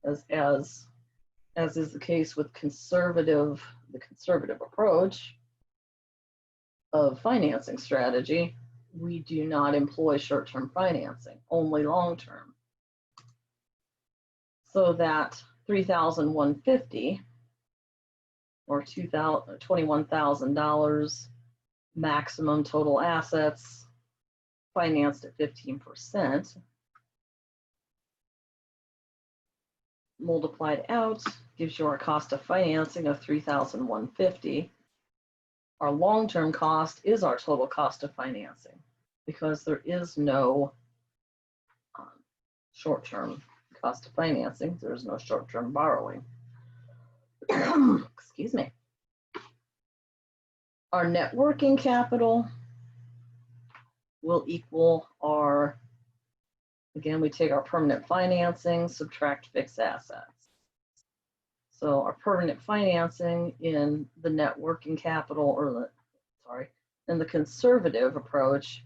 as is the case with the conservative approach of financing strategy. We do not employ short-term financing, only long-term. So that $3,150 or $21,000 maximum total assets financed at 15%, multiplied out, gives you our cost of financing of $3,150. Our long-term cost is our total cost of financing because there is no short-term cost of financing. There's no short-term borrowing. Excuse me. Our net working capital will equal our, again, we take our permanent financing, subtract fixed assets. So our permanent financing in the net working capital, or in the conservative approach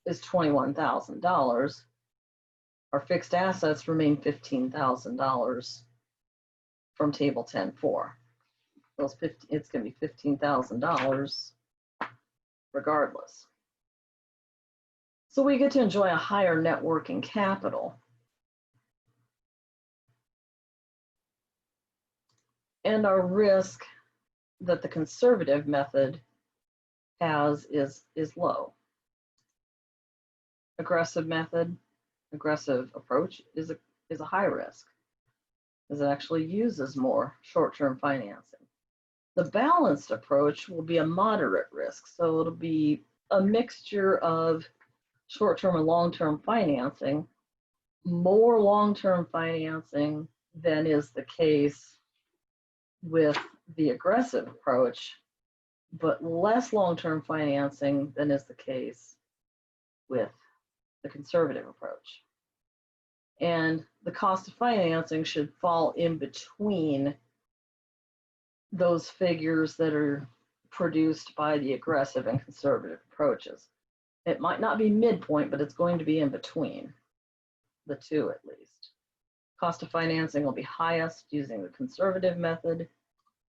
is $21,000. Our fixed assets remain $15,000 from table 10.4. It's going to be $15,000 regardless. So we get to enjoy a higher net working capital. And our risk that the conservative method has is low. Aggressive approach is a high risk, as it actually uses more short-term financing. The balanced approach will be a moderate risk, so it'll be a mixture of short-term and long-term financing, more long-term financing than is the case with the aggressive approach, but less long-term financing than is the case with the conservative approach. And the cost of financing should fall in between those figures that are produced by the aggressive and conservative approaches. It might not be midpoint, but it's going to be in between the two at least. Cost of financing will be highest using the conservative method,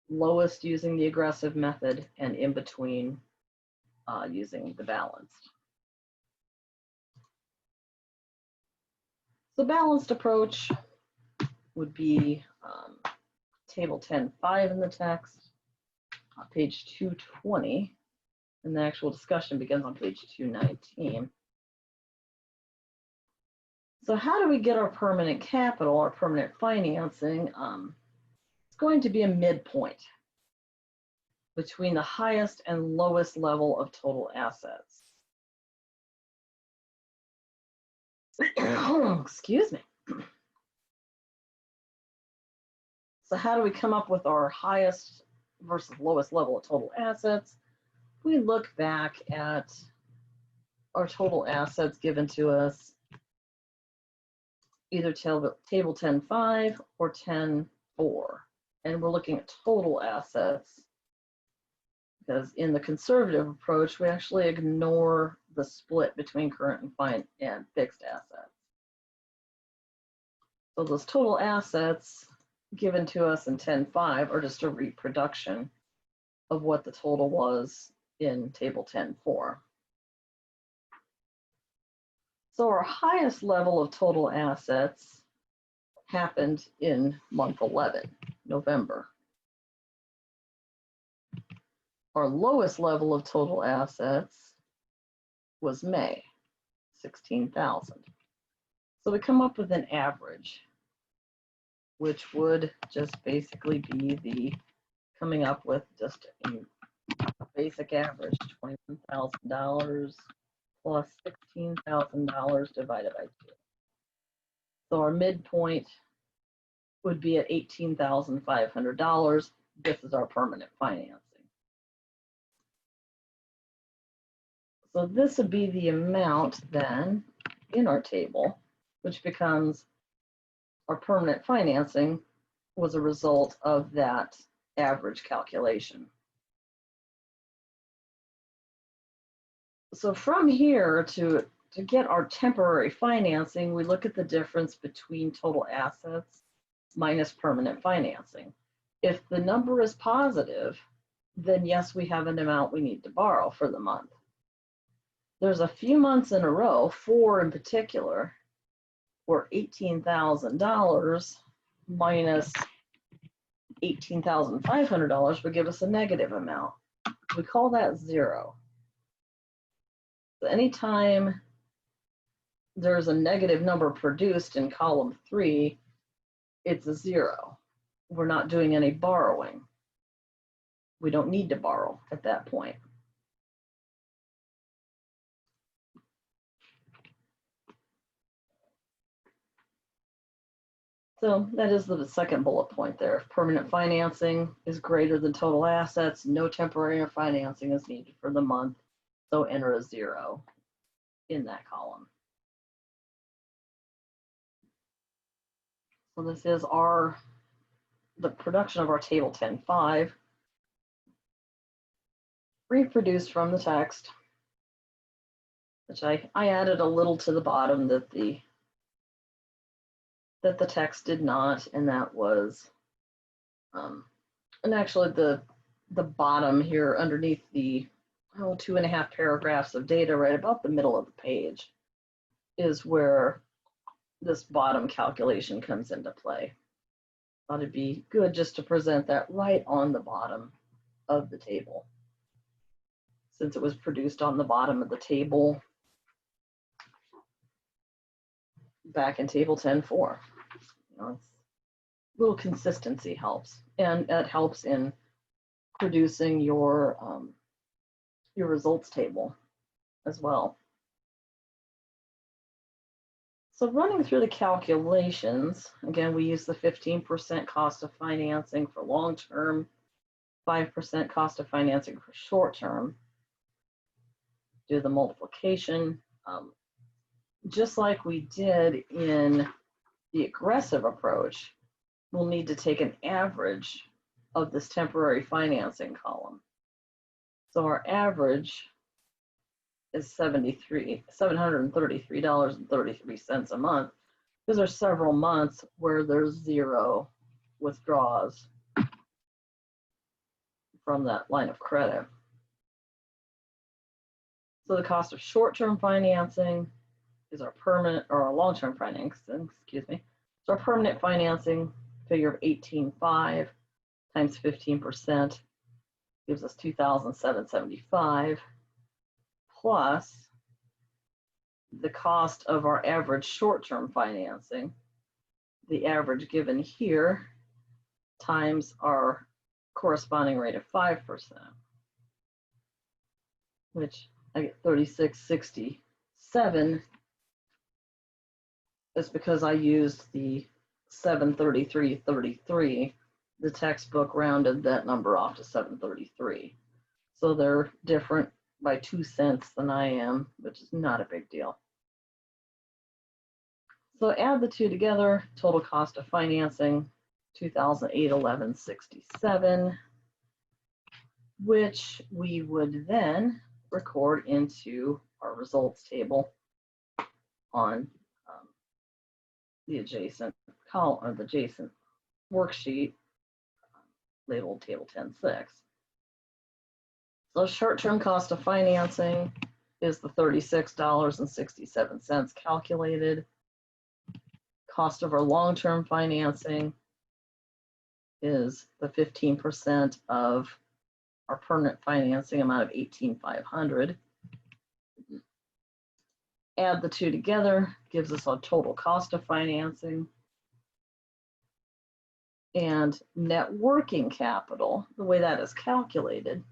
lowest using the aggressive method, and in between using the balanced. The balanced approach would be table 10.5 in the text, page 220, and the actual discussion begins on page 219. So how do we get our permanent capital, our permanent financing? It's going to be a midpoint between the highest and lowest level of total assets. Excuse me. So how do we come up with our highest versus lowest level of total assets? We look back at our total assets given to us, either table 10.5 or 10.4. And we're looking at total assets, because in the conservative approach, we actually ignore the split between current and fixed assets. So those total assets given to us in 10.5 are just a reproduction of what the total was in table 10.4. So our highest level of total assets happened in month 11, November. Our lowest level of total assets was May, 16,000. So we come up with an average, which would just basically be the coming up with just a basic average, $21,000 plus $16,000 divided by 2. So our midpoint would be at $18,500. This is our permanent financing. So this would be the amount then in our table, which becomes our permanent financing was a result of that average calculation. So from here to get our temporary financing, we look at the difference between total assets minus permanent financing. If the number is positive, then yes, we have an amount we need to borrow for the month. There's a few months in a row, 4 in particular, where $18,000 minus $18,500 would give us a negative amount. We call that zero. So anytime there's a negative number produced in column 3, it's a zero. We're not doing any borrowing. We don't need to borrow at that point. So that is the second bullet point there. If permanent financing is greater than total assets, no temporary financing is needed for the month. So enter a 0 in that column. So this is the production of our table 10.5, reproduced from the text, which I added a little to the bottom that the text did not, and that was, and actually the bottom here underneath the 2.5 paragraphs of data right about the middle of the page is where this bottom calculation comes into play. Thought it'd be good just to present that right on the bottom of the table, since it was produced on the bottom of the table back in table 10.4. It's a little consistency helps, and it helps in producing your results table as well. So running through the calculations, again, we use the 15% cost of financing for long-term, 5% cost of financing for short-term. Do the multiplication. Just like we did in the aggressive approach, we'll need to take an average of this temporary financing column. So our average is $733.33 a month. Because there's several months where there's 0 withdrawals from that line of credit. So the cost of short-term financing is our permanent, or our long-term financing, excuse me. So our permanent financing figure of 18.5 times 15% gives us $2,775, plus the cost of our average short-term financing, the average given here, times our corresponding rate of 5%, which I get 36.67. That's because I used the 733.33. The textbook rounded that number off to 733. So they're different by 2 cents than I am, which is not a big deal. So add the two together, total cost of financing, $2,811.67, which we would then record into our results table on the adjacent column, or the adjacent worksheet labeled table 10.6. So short-term cost of financing is the $36.67 calculated. Cost of our long-term financing is the 15% of our permanent financing amount of $18,500. Add the two together, gives us a total cost of financing. And net working capital, the way that is calculated,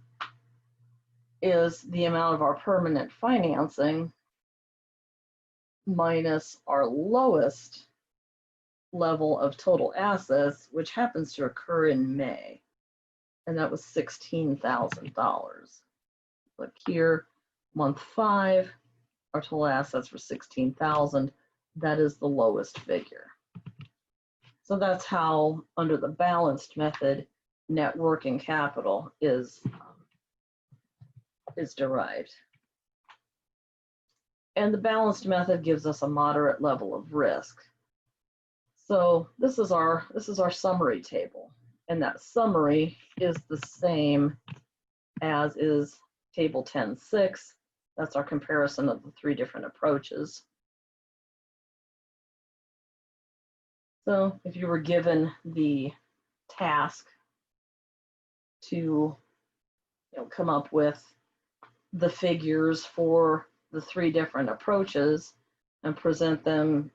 is the amount of our permanent financing minus our lowest level of total assets, which happens to occur in May. And that was $16,000. Look here, month 5, our total assets were $16,000. That is the lowest figure. So that's how, under the balanced method, net working capital is derived. And the balanced method gives us a moderate level of risk. So this is our summary table, and that summary is the same as is table 10.6. That's our comparison of the 3 different approaches. So if you were given the task to come up with the figures for the 3 different approaches and present them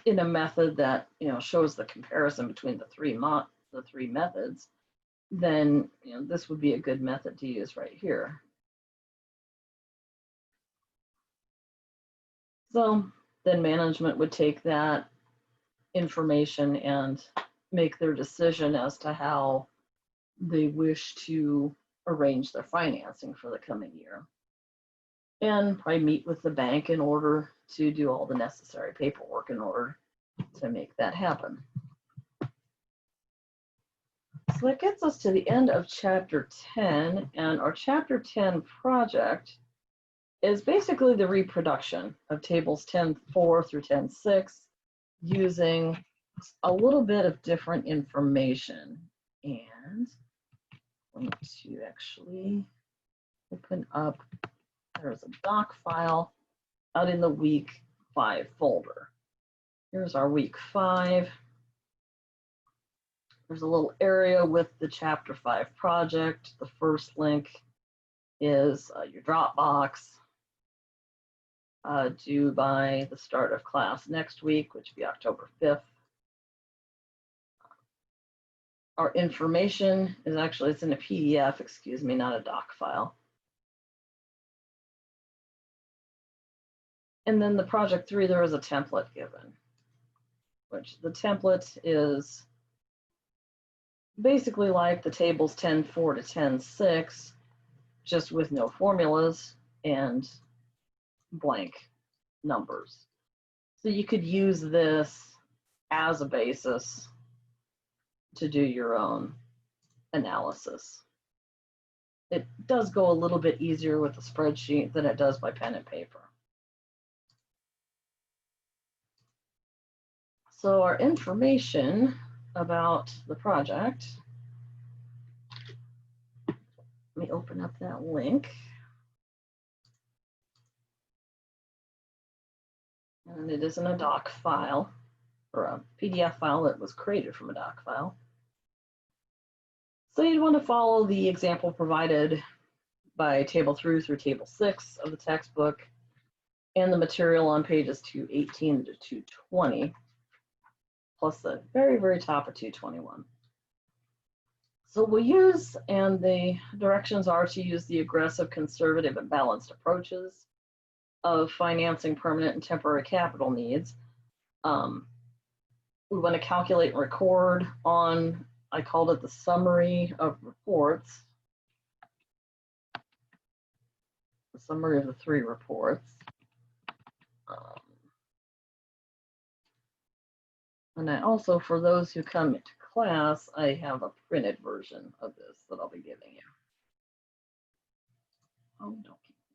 in a method that shows the comparison between the three methods, then this would be a good method to use right here. So then management would take that information and make their decision as to how they wish to arrange their financing for the coming year. And probably meet with the bank in order to do all the necessary paperwork in order to make that happen. So that gets us to the end of chapter 10, and our chapter 10 project is basically the reproduction of tables 10.4 through 10.6 using a little bit of different information. And I'm going to actually open up, there's a doc file out in the week 5 folder. Here's our week 5. There's a little area with the chapter 5 project. The first link is your Dropbox, due by the start of class next week, which will be October 5th. Our information is actually, it's in a PDF, excuse me, not a doc file. And then the project 3, there is a template given, which the template is basically like the tables 10.4 to 10.6, just with no formulas and blank numbers. So you could use this as a basis to do your own analysis. It does go a little bit easier with a spreadsheet than it does by pen and paper. So our information about the project, let me open up that link. And it isn't a doc file or a PDF file that was created from a doc file. So you'd want to follow the example provided by table 3 through table 6 of the textbook and the material on pages 218 to 220, plus the very, very top of 221. So we'll use, and the directions are to use the aggressive, conservative, and balanced approaches of financing permanent and temporary capital needs. We want to calculate and record on, I called it the summary of reports, the summary of the 3 reports. And I also, for those who come into class, I have a printed version of this that I'll be giving you. Oh, don't keep that.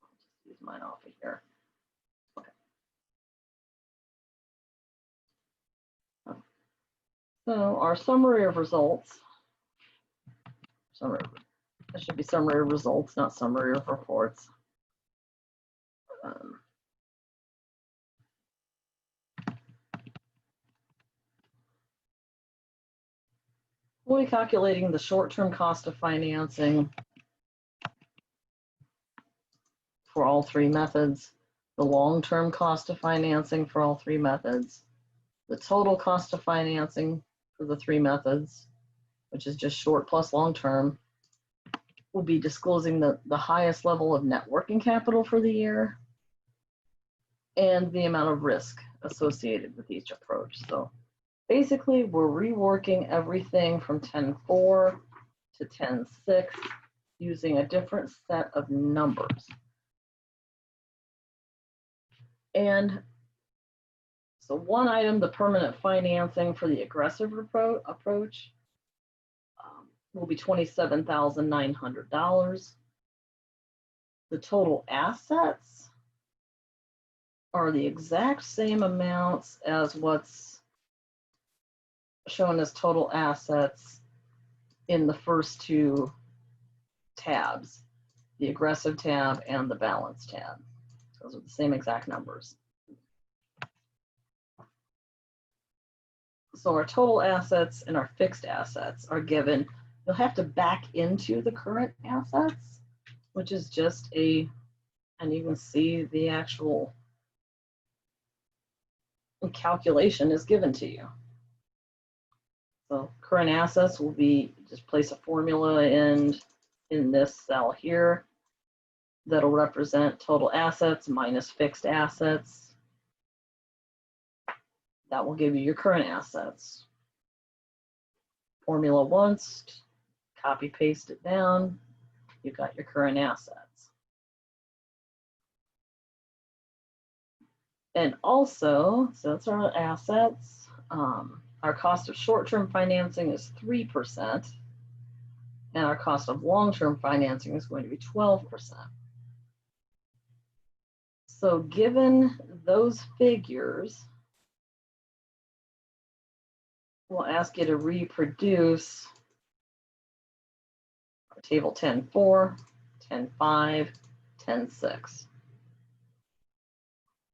I'll just use mine off of here. Okay. So our summary of results, it should be summary of results, not summary of reports. We'll be calculating the short-term cost of financing for all 3 methods, the long-term cost of financing for all 3 methods, the total cost of financing for the 3 methods, which is just short plus long-term. We'll be disclosing the highest level of net working capital for the year and the amount of risk associated with each approach. So basically, we're reworking everything from 10.4 to 10.6 using a different set of numbers. And so one item, the permanent financing for the aggressive approach, will be $27,900. The total assets are the exact same amounts as what's shown as total assets in the first 2 tabs, the aggressive tab and the balance tab. Those are the same exact numbers. So our total assets and our fixed assets are given. You'll have to back into the current assets, which is just and you can see the actual calculation is given to you. So current assets will be, just place a formula in this cell here that'll represent total assets minus fixed assets. That will give you your current assets. Formula once, copy paste it down, you've got your current assets. And also, so that's our assets. Our cost of short-term financing is 3%, and our cost of long-term financing is going to be 12%. So given those figures, we'll ask you to reproduce table 10.4, 10.5, 10.6.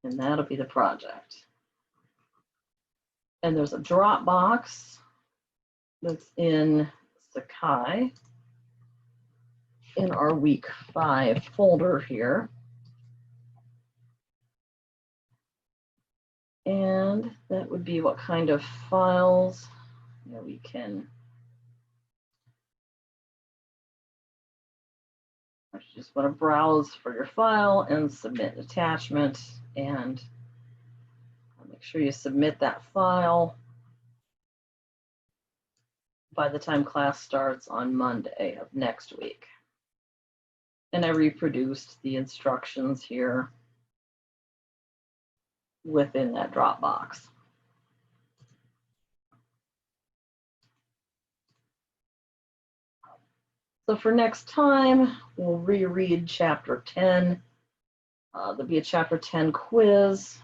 And that'll be the project. And there's a Dropbox that's in Sakai in our week 5 folder here. And that would be what kind of files we can. You just want to browse for your file and submit attachment, and make sure you submit that file by the time class starts on Monday of next week. And I reproduced the instructions here within that Dropbox. So for next time, we'll reread chapter 10. There'll be a chapter 10 quiz,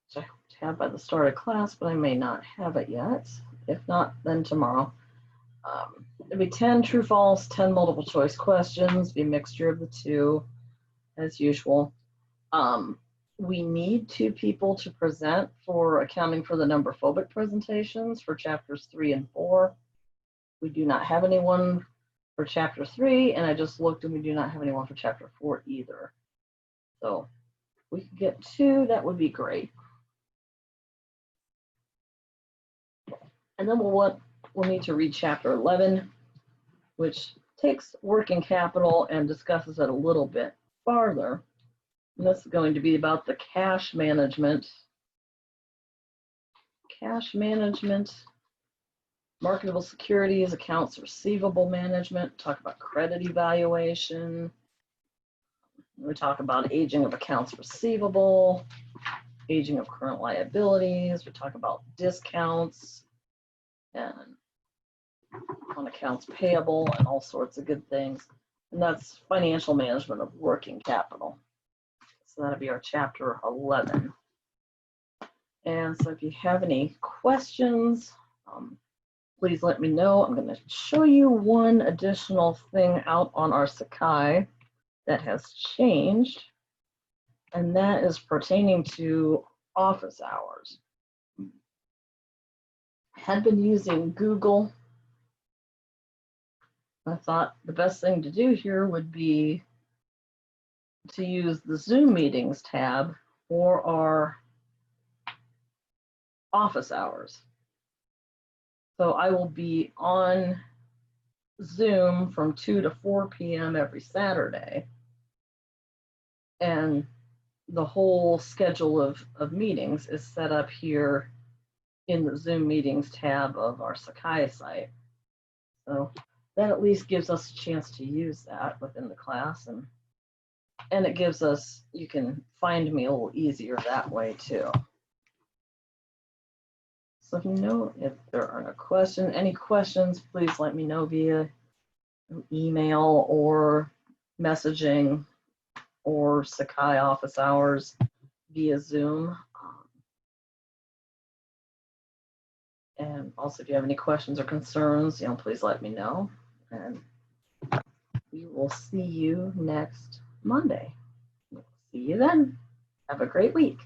which I hope to have by the start of class, but I may not have it yet. If not, then tomorrow. There'll be 10 true false, 10 multiple choice questions, be a mixture of the two, as usual. We need 2 people to present for accounting for the number phobic presentations for chapters 3 and 4. We do not have anyone for chapter 3, and I just looked and we do not have anyone for chapter 4 either. So if we could get 2, that would be great. And then we'll need to read chapter 11, which takes working capital and discusses it a little bit farther. And this is going to be about the cash management, marketable securities, accounts receivable management, talk about credit evaluation. We talk about aging of accounts receivable, aging of current liabilities. We talk about discounts and on accounts payable and all sorts of good things. And that's financial management of working capital. So that'll be our chapter 11. And so if you have any questions, please let me know. I'm going to show you one additional thing out on our Sakai that has changed, and that is pertaining to office hours. I had been using Google. I thought the best thing to do here would be to use the Zoom meetings tab for our office hours. So I will be on Zoom from 2 to 4 p.m. every Saturday. And the whole schedule of meetings is set up here in the Zoom meetings tab of our Sakai site. So that at least gives us a chance to use that within the class. And it gives us, you can find me a little easier that way too. So if there are no questions, any questions, please let me know via email or messaging or Sakai office hours via Zoom. And also, if you have any questions or concerns, please let me know. And we will see you next Monday. See you then. Have a great week.